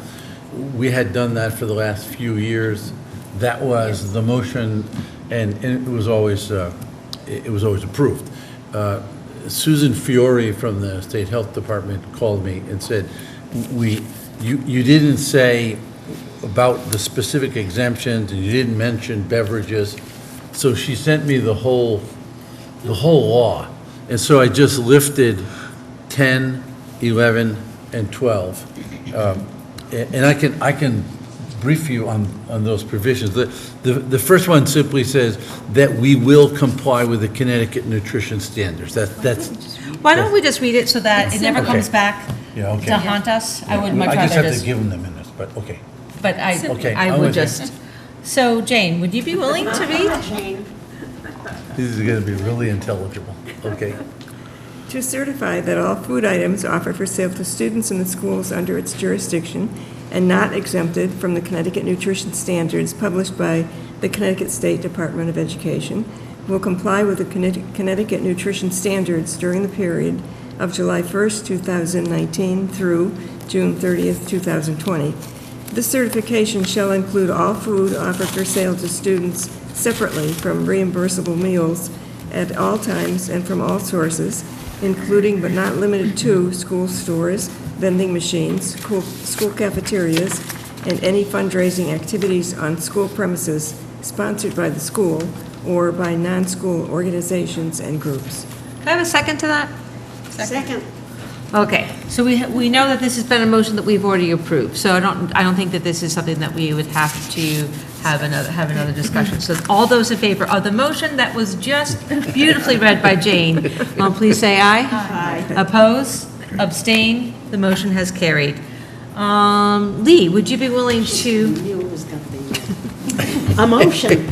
We had done that for the last few years. That was the motion, and it was always approved. Susan Fiore from the State Health Department called me and said, you didn't say about the specific exemptions, and you didn't mention beverages. So she sent me the whole law. And so I just lifted 10, 11, and 12. And I can brief you on those provisions. The first one simply says that we will comply with the Connecticut nutrition standards. That's. Why don't we just read it so that it never comes back Yeah, okay. to haunt us? I would much I just rather have just. to give them the minutes, but okay. But Okay, I I'm would with you. just. So Jane, would you be willing to read? This is going to be really intelligible. Okay. To certify that all food items offered for sale to students in the schools under its jurisdiction and not exempted from the Connecticut nutrition standards published by the Connecticut State Department of Education will comply with the Connecticut nutrition standards during the period of July 1st, 2019 through June 30th, 2020. This certification shall include all food offered for sale to students separately from reimbursable meals at all times and from all sources, including but not limited to school stores, vending machines, school cafeterias, and any fundraising activities on school premises sponsored by the school or by non-school organizations and groups. Can I have a second to that? Second. Okay, so we know that this has been a motion that we've already approved, so I don't think that this is something that we would have to have another discussion. So all those in favor of the motion that was just beautifully read by Jane, please say aye. Aye. Oppose? Abstain? The motion has carried. Lee, would you be willing to? A motion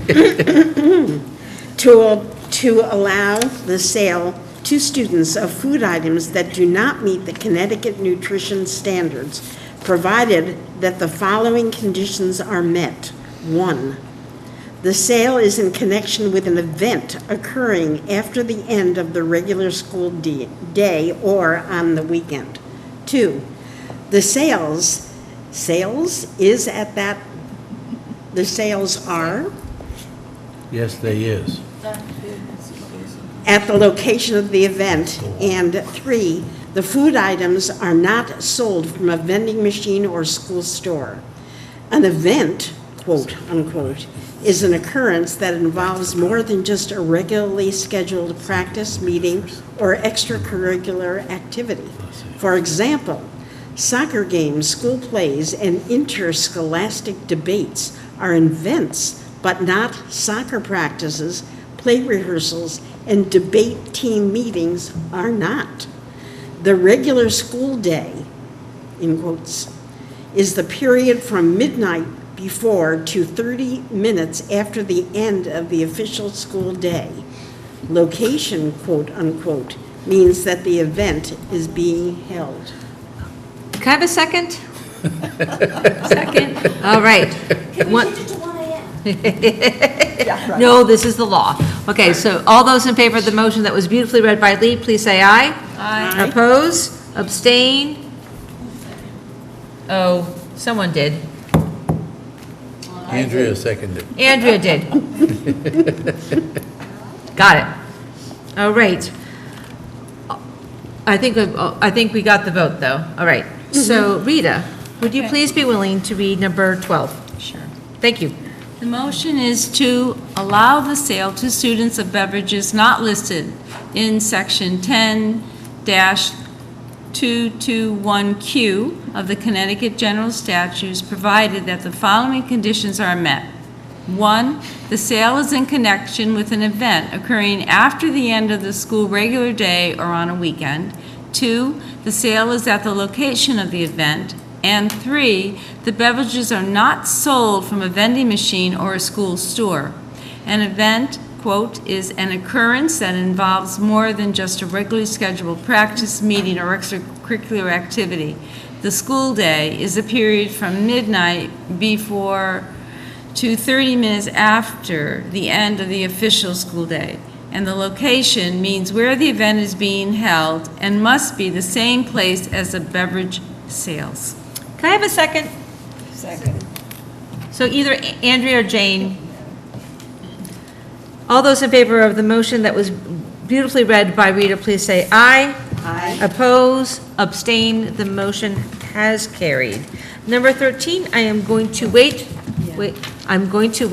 to allow the sale to students of food items that do not meet the Connecticut nutrition standards, provided that the following conditions are met. 1, the sale is in connection with an event occurring after the end of the regular school day or on the weekend. 2, the sales are Yes, they is. at the location of the event. And 3, the food items are not sold from a vending machine or school store. An event, quote unquote, is an occurrence that involves more than just a regularly scheduled practice, meeting, or extracurricular activity. For example, soccer games, school plays, and interscholastic debates are events, but not soccer practices, play rehearsals, and debate team meetings are not. The regular school day, in quotes, is the period from midnight before to 30 minutes after the end of the official school day. Location, quote unquote, means that the event is being held. Can I have a second? Second. All right. No, this is the law. Okay, so all those in favor of the motion that was beautifully read by Lee, please say aye. Aye. Oppose? Abstain? Oh, someone did. Andrea seconded. Andrea did. Got it. All right. I think we got the vote, though. All right. So, Rita, would you please be willing to read number 12? Sure. Thank you. The motion is to allow the sale to students of beverages not listed in section 10-221Q of the Connecticut General Statutes, provided that the following conditions are met. 1, the sale is in connection with an event occurring after the end of the school regular day or on a weekend. 2, the sale is at the location of the event. And 3, the beverages are not sold from a vending machine or a school store. An event, quote, is an occurrence that involves more than just a regularly scheduled practice, meeting, or extracurricular activity. The school day is a period from midnight before to 30 minutes after the end of the official school day. And the location means where the event is being held and must be the same place as the beverage sales. Can I have a second? Second. So either Andrea or Jane. All those in favor of the motion that was beautifully read by Rita, please say aye. Aye. Oppose, abstain, the motion has carried. Number 13, I am going to wait until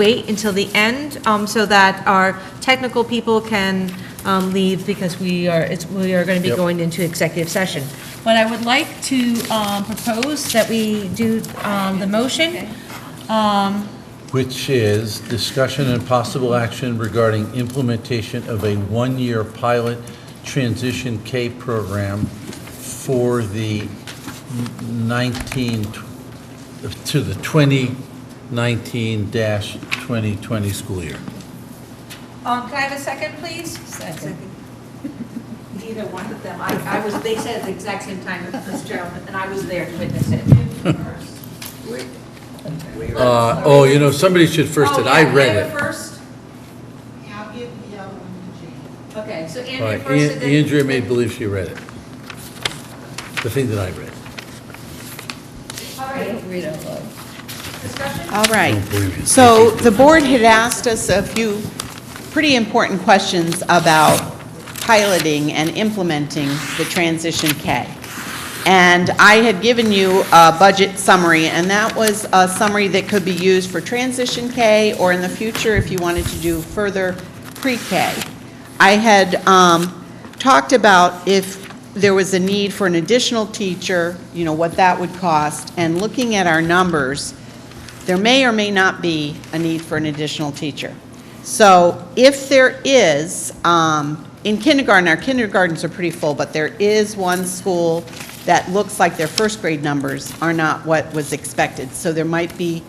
the end, so that our technical people can leave because we are going to be Yep. going into executive session. But I would like to propose that we do the motion. Which is discussion and possible action regarding implementation of a one-year pilot transition K program for the 2019-2020 school year. Can I have a second, please? Second. Either one of them. They said at the exact same time, Ms. Gerald, and I was there to witness it. Somebody should first, and I read it. First? Yeah, I'll give the other one to Jane. Okay, so All Andrea right, first, and then... Andrea made believe she read it. The thing that I read. All right. Read out loud. Discussion? All right. Don't believe you. So the board had asked us a few pretty important questions about piloting and implementing the Transition K. And I had given you a budget summary, and that was a summary that could be used for Transition K or in the future if you wanted to do further pre-K. I had talked about if there was a need for an additional teacher, what that would cost, and looking at our numbers, there may or may not be a need for an additional teacher. So if there is, in kindergarten, our kindergartens are pretty full, but there is one school that looks like their first grade numbers are not what was expected. So there might be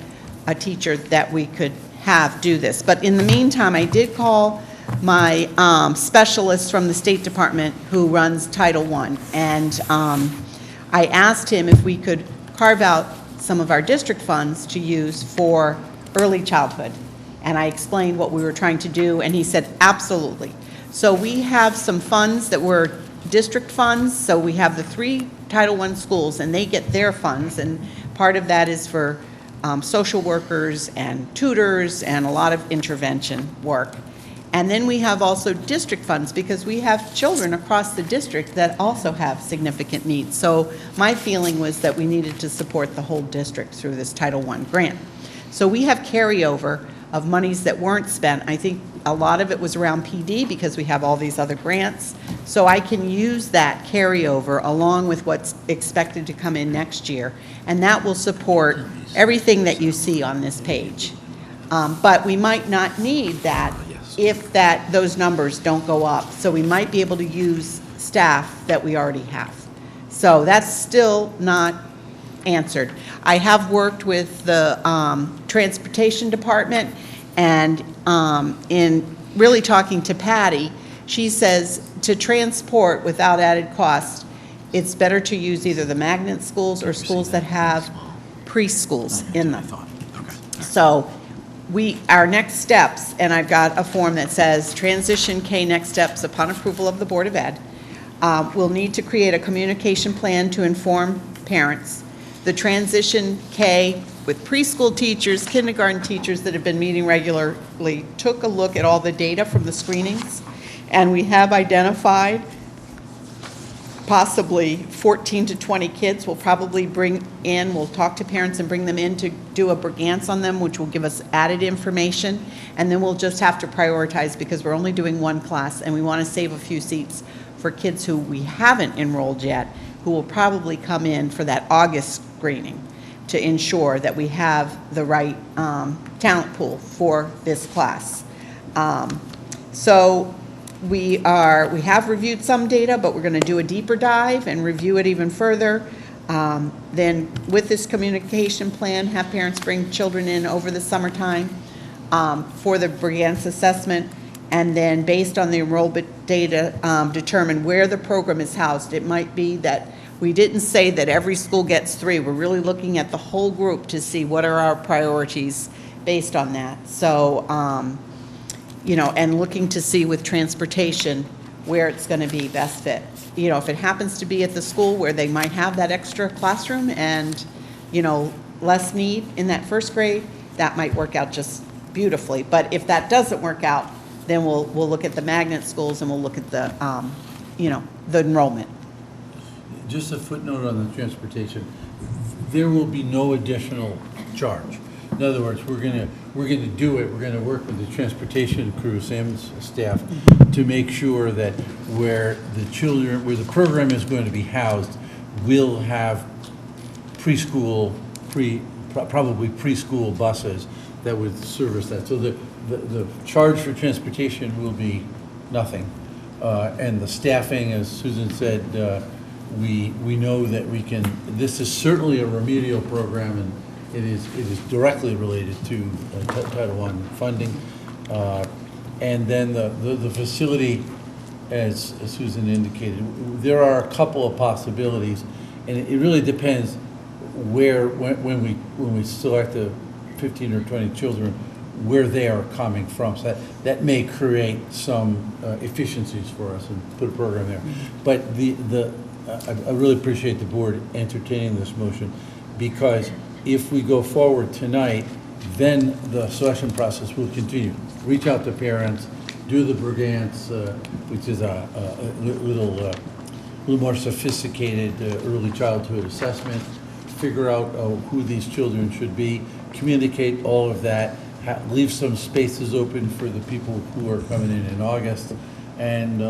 a teacher that we could have do this. But in the meantime, I did call my specialist from the State Department who runs Title I, and I asked him if we could carve out some of our district funds to use for early childhood. And I explained what we were trying to do, and he said, absolutely. So we have some funds that were district funds, so we have the 3 Title I schools, and they get their funds, and part of that is for social workers and tutors and a lot of intervention work. And then we have also district funds, because we have children across the district that also have significant needs. So my feeling was that we needed to support the whole district through this Title I grant. So we have carryover of monies that weren't spent. I think a lot of it was around PD because we have all these other grants. So I can use that carryover along with what's expected to come in next year, and that will support everything that you see on this page. But we might not need that if those numbers don't go up. So we might be able to use staff that we already have. So that's still not answered. I have worked with the transportation department, and in really talking to Patty, she says to transport without added cost, it's better to use either the magnet schools or schools that have preschools in them. So our next steps, and I've got a form that says Transition K next steps upon approval of the Board of Ed. We'll need to create a communication plan to inform parents. The Transition K with preschool teachers, kindergarten teachers that have been meeting regularly took a look at all the data from the screenings, and we have identified possibly 14 to 20 kids we'll probably bring in. We'll talk to parents and bring them in to do a Brigance on them, which will give us added information, and then we'll just have to prioritize because we're only doing one class, and we want to save a few seats for kids who we haven't enrolled yet, who will probably come in for that August screening to ensure that we have the right talent pool for this class. So we have reviewed some data, but we're going to do a deeper dive and review it even further. Then with this communication plan, have parents bring children in over the summertime for the Brigance assessment, and then based on the enrollment data, determine where the program is housed. It might be that we didn't say that every school gets 3. We're really looking at the whole group to see what are our priorities based on that. So, and looking to see with transportation where it's going to be best fit. If it happens to be at the school where they might have that extra classroom and, less need in that first grade, that might work out just beautifully. But if that doesn't work out, then we'll look at the magnet schools and we'll look at the, the enrollment. Just a footnote on the transportation. There will be no additional charge. In other words, we're gonna do it, we're gonna work with the transportation crew, Sam's staff, to make sure that where the program is going to be housed, will have probably preschool buses that would service that. So the charge for transportation will be nothing. And the staffing, as Susan said, we know that this is certainly a remedial program, and it is directly related to Title I funding. And then the facility, as Susan indicated, there are a couple of possibilities, and it really depends when we select the 15 or 20 children, where they are coming from. So that may create some efficiencies for us and put a program there. But I really appreciate the board entertaining this motion, because if we go forward tonight, then the selection process will continue. Reach out to parents, do the Brigance, which is a little more sophisticated early childhood assessment, figure out who these children should be, communicate all of that, leave some spaces open for the people who are coming in August, and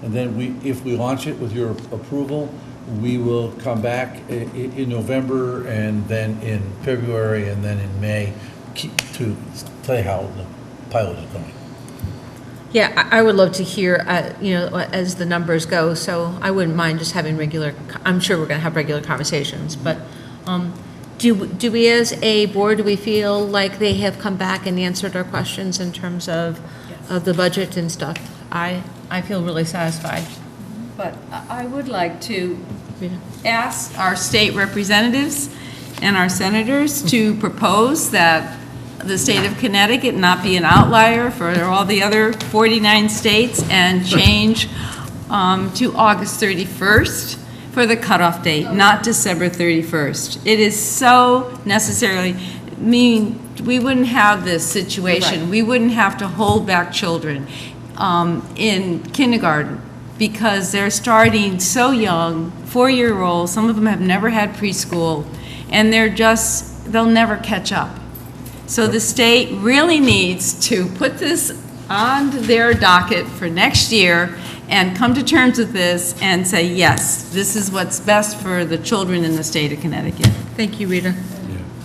then if we launch it with your approval, we will come back in November, and then in February, and then in May to tell you how the pilot is going. Yeah, I would love to hear, as the numbers go, so I wouldn't mind just having I'm sure we're going to have regular conversations, but do we as a board, do we feel like they have come back and answered our questions in terms of the budget and stuff? I feel really satisfied. But I would like to ask our state representatives and our senators to propose that the state of Connecticut not be an outlier for all the other 49 states and change to August 31st for the cutoff date, not December 31st. It is so necessarily, we wouldn't have this situation. Right. We wouldn't have to hold back children in kindergarten, because they're starting so young, 4-year-olds, some of them have never had preschool, and they'll never catch up. So the state really needs to put this on their docket for next year and come to terms with this and say, yes, this is what's best for the children in the state of Connecticut. Thank you, Rita.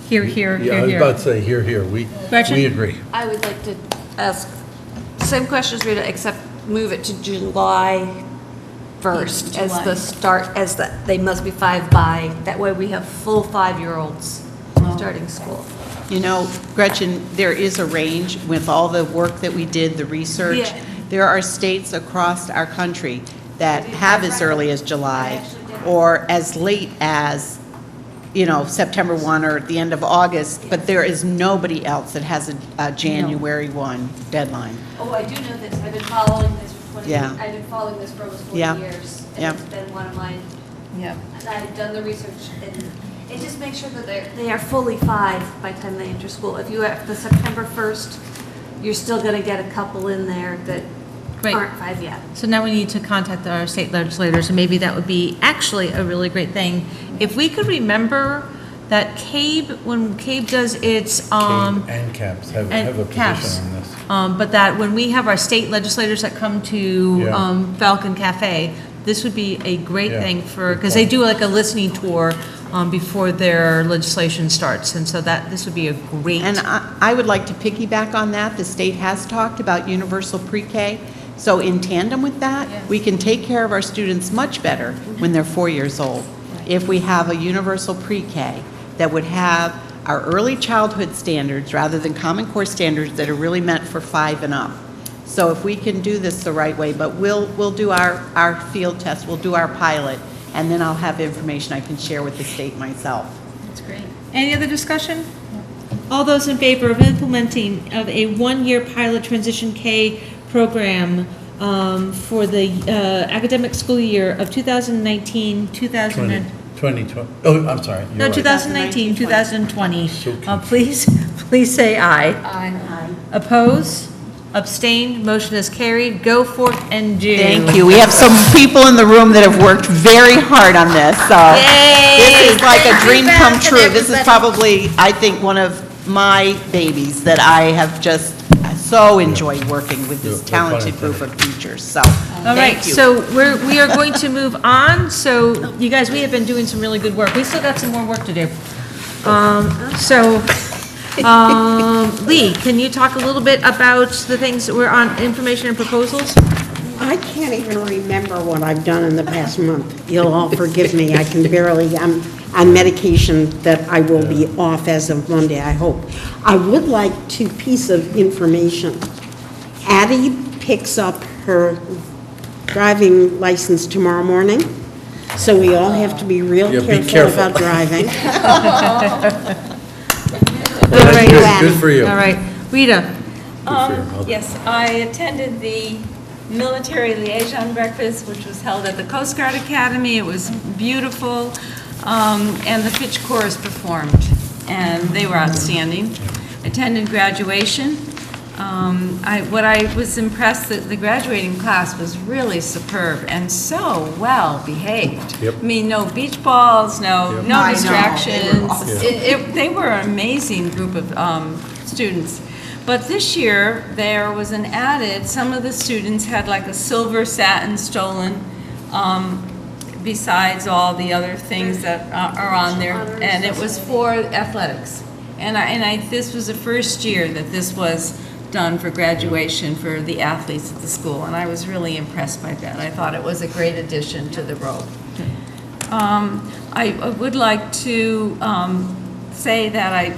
Here, here, Yeah, I was about to say, here. We agree. I would like to ask same question as Rita, except move it to July 1st as the start, they must be 5 by, that way we have full 5-year-olds starting school. You know, Gretchen, there is a range with all the work that we did, the research. Yeah. There are states across our country that have as early as July or as late as, September 1 or at the end of August, but there is nobody else that has a January 1 deadline. Oh, I do know this. I've been following this for 20 Yeah. years. I've been following this for almost 40 Yeah. years. And Yeah. it's been one of mine. Yeah. And I've done the research, and it just makes sure that they are fully 5 by the time they enter school. If you have the September 1st, you're still going to get a couple in there that aren't 5 yet. So now we need to contact our state legislators, and maybe that would be actually a really great thing. If we could remember that when CABE does its... CABE and CAPS have a position CAPS. on this. But that when we have our state legislators that come to Falcon Cafe, this would be a great thing because they do like a listening tour before their legislation starts, and so this would be a great... And I would like to piggyback on that. The state has talked about universal pre-K, so in tandem with that, we can take care of our students much better when they're 4 years old. If we have a universal pre-K that would have our early childhood standards rather than Common Core standards that are really meant for 5 and up. So if we can do this the right way, but we'll do our field test, we'll do our pilot, and then I'll have information I can share with the state myself. That's great. Any other discussion? All those in favor of implementing of a 1-year pilot transition K program for the academic school year of 2019, 2020. Oh, I'm sorry. No, 2019, 2020. Please say aye. Aye. Oppose? Abstain? Motion is carried. Go forth and do. Thank you. We have some people in the room that have worked very hard on this, so Yay! this is like a dream come true. This is probably, I think, one of my babies that I have just so enjoyed working with this talented group of teachers, so, All right, thank you. so we are going to move on. So you guys, we have been doing some really good work. We still got some more work to do. Lee, can you talk a little bit about the things that were on information and proposals? I can't even remember what I've done in the past month. You'll all forgive me, I can barely, I'm on medication that I will be off as of Monday, I hope. I would like two pieces of information. Addie picks up her driving license tomorrow morning, so we all have to be real careful about driving. Well, that's good for you. All right, Rita. Yes, I attended the military liaison breakfast, which was held at the Coast Guard Academy. It was beautiful, and the Fitch Chorus performed, and they were outstanding. Attended graduation. What I was impressed that the graduating class was really superb and so well behaved. Yep. I mean, no beach balls, no I know, distractions. they were They were an amazing group of students. But this year, there was an added, some of the students had like a silver satin stolen, besides all the other things that are on there, and it was for athletics. And this was the first year that this was done for graduation for the athletes at the school, and I was really impressed by that. I thought it was a great addition to the road. I would like to say that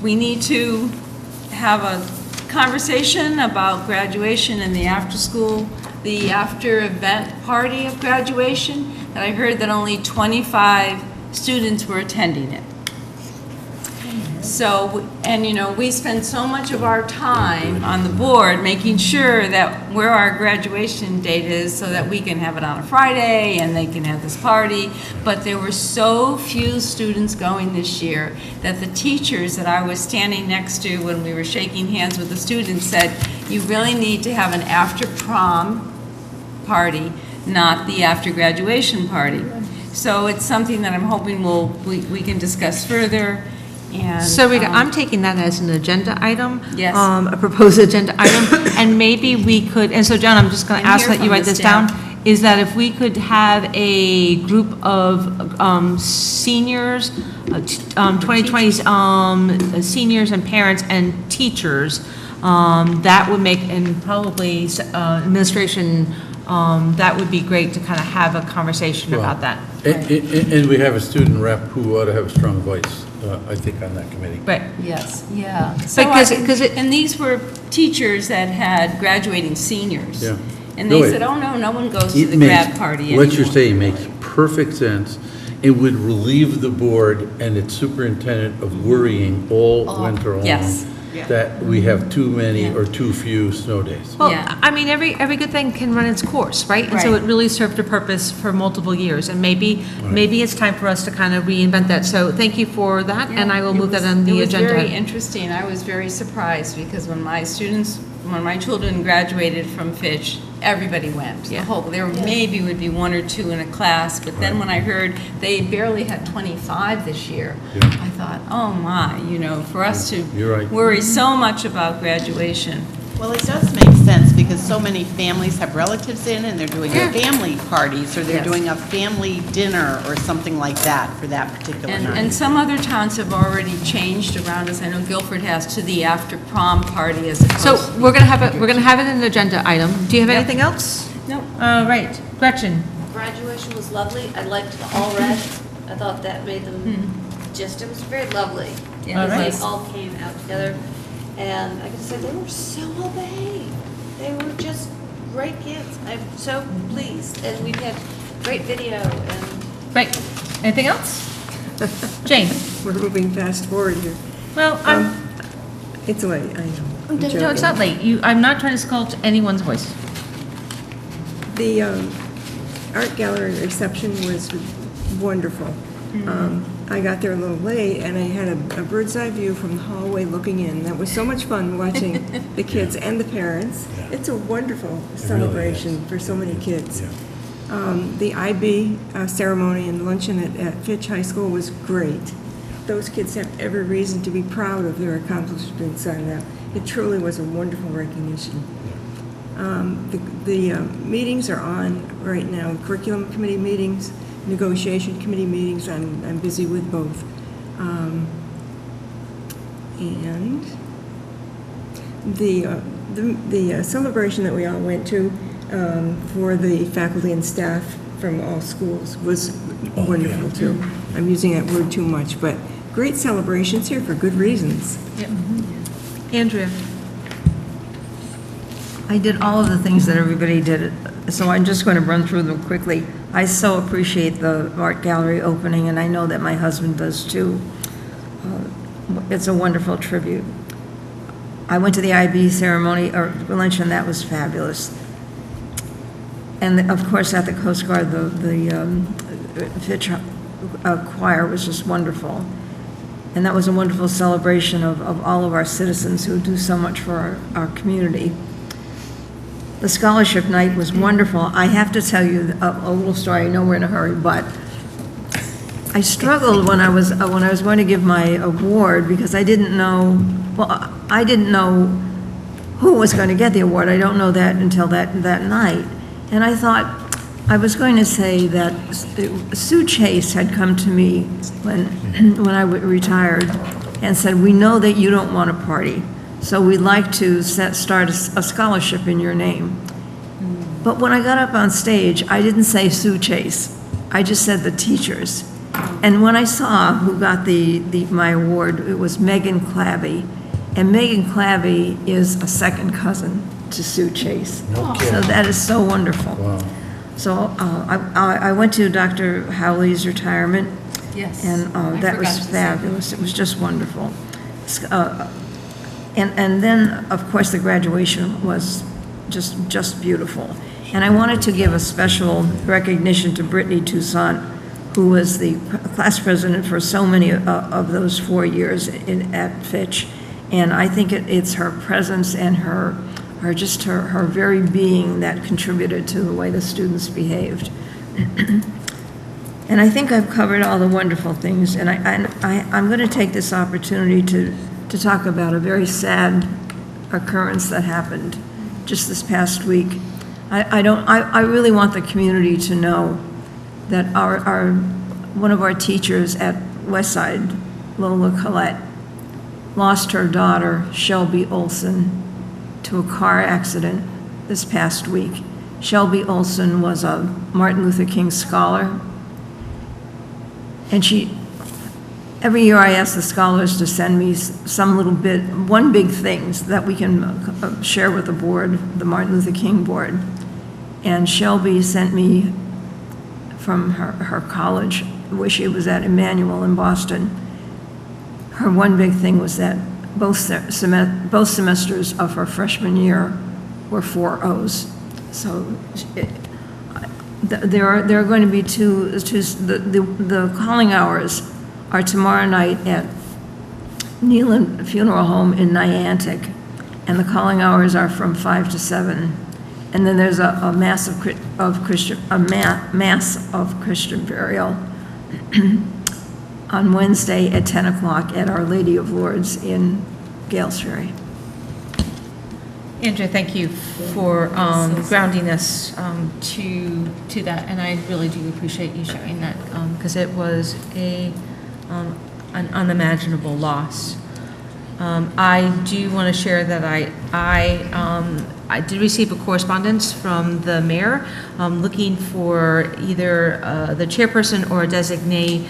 we need to have a conversation about graduation and the after event party of graduation, and I heard that only 25 students were attending it. So, and you know, we spend so much of our time on the board making sure that where our graduation date is so that we can have it on a Friday and they can have this party. But there were so few students going this year that the teachers that I was standing next to when we were shaking hands with the students said, you really need to have an after prom party, not the after graduation party. So it's something that I'm hoping we can discuss further. And, So Rita, I'm taking that as an agenda item. Yes. A proposed agenda item, and maybe we could, and so John, I'm just going to ask that you write this down, is that if we could have a group of seniors, 2020 seniors and parents and teachers, that would make, and probably administration, that would be great to kind of have a conversation about that. And we have a student rep who ought to have a strong voice, I think, on that committee. Right. Yes, yeah. And these were teachers that had graduating seniors. Yeah. And they said, oh, no one goes to the grad party anymore. What you're saying makes perfect sense. It would relieve the board and its superintendent of worrying all winter long. Yes. That we have too many or too few snow days. Well, I mean, every good thing can run its course, right? And so it really served a purpose for multiple years, and maybe it's time for us to kind of reinvent that. So thank you for that, and I will move that on the agenda. It was very interesting. I was very surprised because when my children graduated from Fitch, everybody went. There maybe would be one or two in a class, but then when I heard they barely had 25 this year, I thought, oh my, for us to worry so much about graduation. Well, it does make sense because so many families have relatives in and they're doing family parties or they're doing a family dinner or something like that for that particular night. And some other towns have already changed around us. I know Guilford has to the after prom party as opposed So we're going to have it in an agenda item. Do you have anything else? No. All right, Gretchen. Graduation was lovely. I liked the all red. I thought that made them it was very lovely. Yeah, They all came out together. And I can say they were so well behaved. They were just great kids. I'm so pleased. And we've had great video and... Right. Anything else? Jane? We're moving fast forward here. Well, it's late, I know. I'm no, it's joking. not late. I'm not trying to sculpt anyone's voice. The art gallery reception was wonderful. I got there a little late, and I had a bird's eye view from the hallway looking in. That was so much fun watching the kids and the parents. It's a wonderful celebration for so many kids. The IB ceremony and luncheon at Fitch High School was great. those kids have every reason to be proud of their accomplishments on that. It truly was a wonderful recognition. The meetings are on right now, curriculum committee meetings, negotiation committee meetings. I'm busy with both. And the celebration that we all went to for the faculty and staff from all schools was wonderful too. I'm using that word too much, but great celebrations here for good reasons. Yep. Andrea? I did all of the things that everybody did, so I'm just going to run through them quickly. I so appreciate the art gallery opening, and I know that my husband does too. It's a wonderful tribute. I went to the IB ceremony, or luncheon, that was fabulous. And of course, at the Coast Guard, the Fitch choir was just wonderful. And that was a wonderful celebration of all of our citizens who do so much for our community. The scholarship night was wonderful. I have to tell you a little story. I know we're in a hurry, but I struggled when I was going to give my award because I didn't know who was going to get the award. I don't know that until that night. And I thought I was going to say that Sue Chase had come to me when I retired and said, "We know that you don't want a party, so we'd like to start a scholarship in your name." But when I got up on stage, I didn't say Sue Chase. I just said the teachers. And when I saw who got my award, it was Megan Clabby. And Megan Clabby is a second cousin to Sue Chase. No kidding. So that is so wonderful. Wow. So I went to Dr. Howley's retirement. Yes. And that was fabulous. It was just wonderful. And then, of course, the graduation was just beautiful. And I wanted to give a special recognition to Brittany Toussaint, who was the class president for so many of those 4 years at Fitch. And I think it's her presence and her very being that contributed to the way the students behaved. And I think I've covered all the wonderful things. And I'm going to take this opportunity to talk about a very sad occurrence that happened just this past week. I really want the community to know that one of our teachers at Westside, Lola Collette, lost her daughter, Shelby Olson, to a car accident this past week. Shelby Olson was a Martin Luther King scholar, and every year I ask the scholars to send me one big thing that we can share with the board, the Martin Luther King board. And Shelby sent me from her college, where she was at Emmanuel in Boston. Her one big thing was that both semesters of her freshman year were 4.0s. So there are going to be the calling hours are tomorrow night at Neelan Funeral Home in Niantic, and the calling hours are from 5 to 7. And then there's a mass of Christian burial on Wednesday at 10 o'clock at Our Lady of Lourdes in Gales Ferry. Andrea, thank you for grounding us to that, and I really do appreciate you sharing that because it was an unimaginable loss. I do want to share that I did receive a correspondence from the mayor looking for either the chairperson or a designee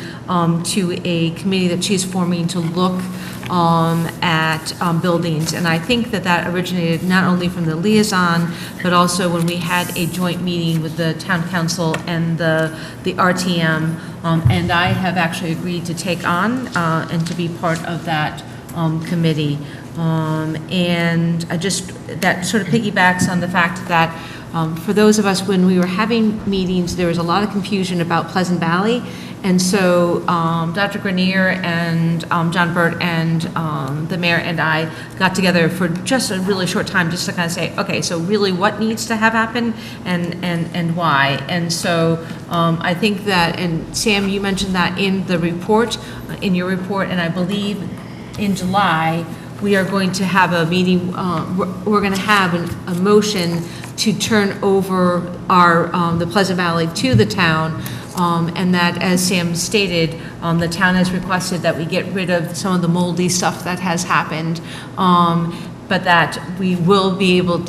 to a committee that she's forming to look at buildings. And I think that originated not only from the liaison, but also when we had a joint meeting with the town council and the RTM. And I have actually agreed to take on and to be part of that committee. And that sort of piggybacks on the fact that For those of us, when we were having meetings, there was a lot of confusion about Pleasant Valley. And so Dr. Grenier and John Burt and the mayor and I got together for just a really short time just to kind of say, okay, so really what needs to have happen and why. And so I think that, and Sam, you mentioned that in the report, in your report, and I believe in July, we are going to have a meeting, we're going to have a motion to turn over the Pleasant Valley to the town. And that, as Sam stated, the town has requested that we get rid of some of the moldy stuff that has happened, but that we will be able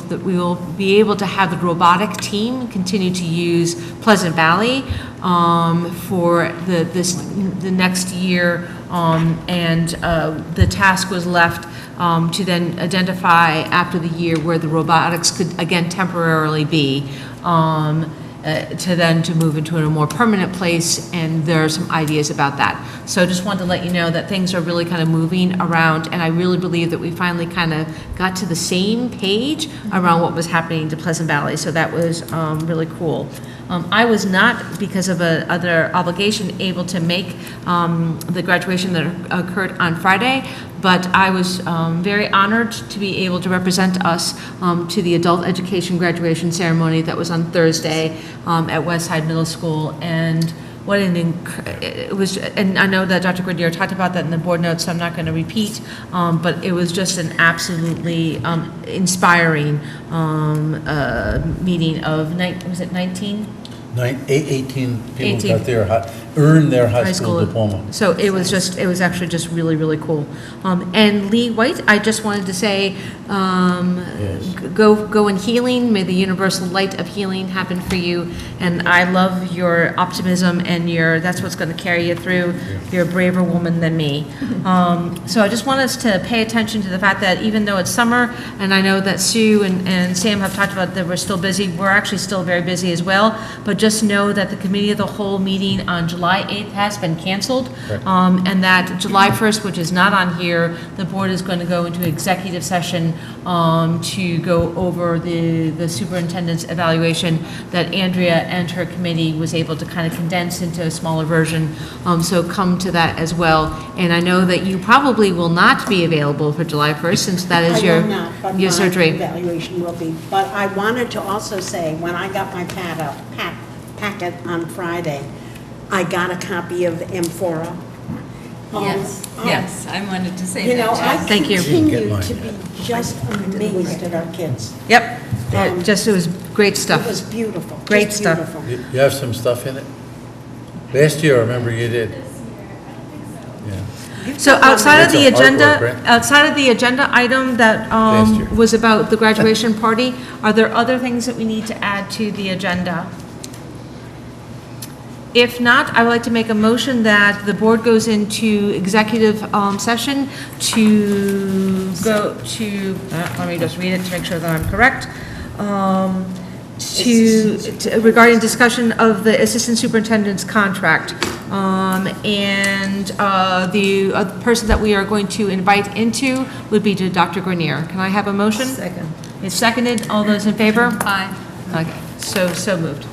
to have the robotic team continue to use Pleasant Valley for the next year, and the task was left to then identify after the year where the robotics could again temporarily be. To move into a more permanent place, and there are some ideas about that. So I just wanted to let you know that things are really kind of moving around, and I really believe that we finally kind of got to the same page around what was happening to Pleasant Valley, so that was really cool. I was not, because of other obligation, able to make the graduation that occurred on Friday, but I was very honored to be able to represent us to the adult education graduation ceremony that was on Thursday at Westside Middle School. And what it was, and I know that Dr. Grenier talked about that in the board notes, so I'm not going to repeat, but it was just an absolutely inspiring meeting of, was it 19? 18 people got earned their high school diploma. So it was actually just really, really cool. And Lee White, I just wanted to say, go in healing. May the universal light of healing happen for you. And I love your optimism and that's what's going to carry you through. You're a braver woman than me. So I just want us to pay attention to the fact that even though it's summer, and I know that Sue and Sam have talked about that we're still busy, we're actually still very busy as well. But just know that the committee of the whole meeting on July 8th has been canceled, and that July 1st, which is not on here, the board is going to go into executive session to go over the superintendent's evaluation that Andrea and her committee was able to kind of condense into a smaller version. So come to that as well. And I know that you probably will not be available for July 1st since that is your surgery. Evaluation will be. But I wanted to also say, when I got my packet on Friday, I got a copy of Amphora. Yes, I wanted to say that. I Thank you. continue to be just amazed at our kids. Yep. It was great stuff. It was beautiful. Great just stuff. Beautiful. You have some stuff in it? Last year, I remember you did. Yeah. So outside of the agenda item that was about the graduation party, are there other things that we need to add to the agenda? If not, I would like to make a motion that the board goes into executive session to go to, let me just read it to make sure that I'm correct, regarding discussion of the assistant superintendent's contract. And the person that we are going to invite into would be to Dr. Grenier. Can I have a motion? Second. It's seconded. All those in favor? Aye. Okay, so moved.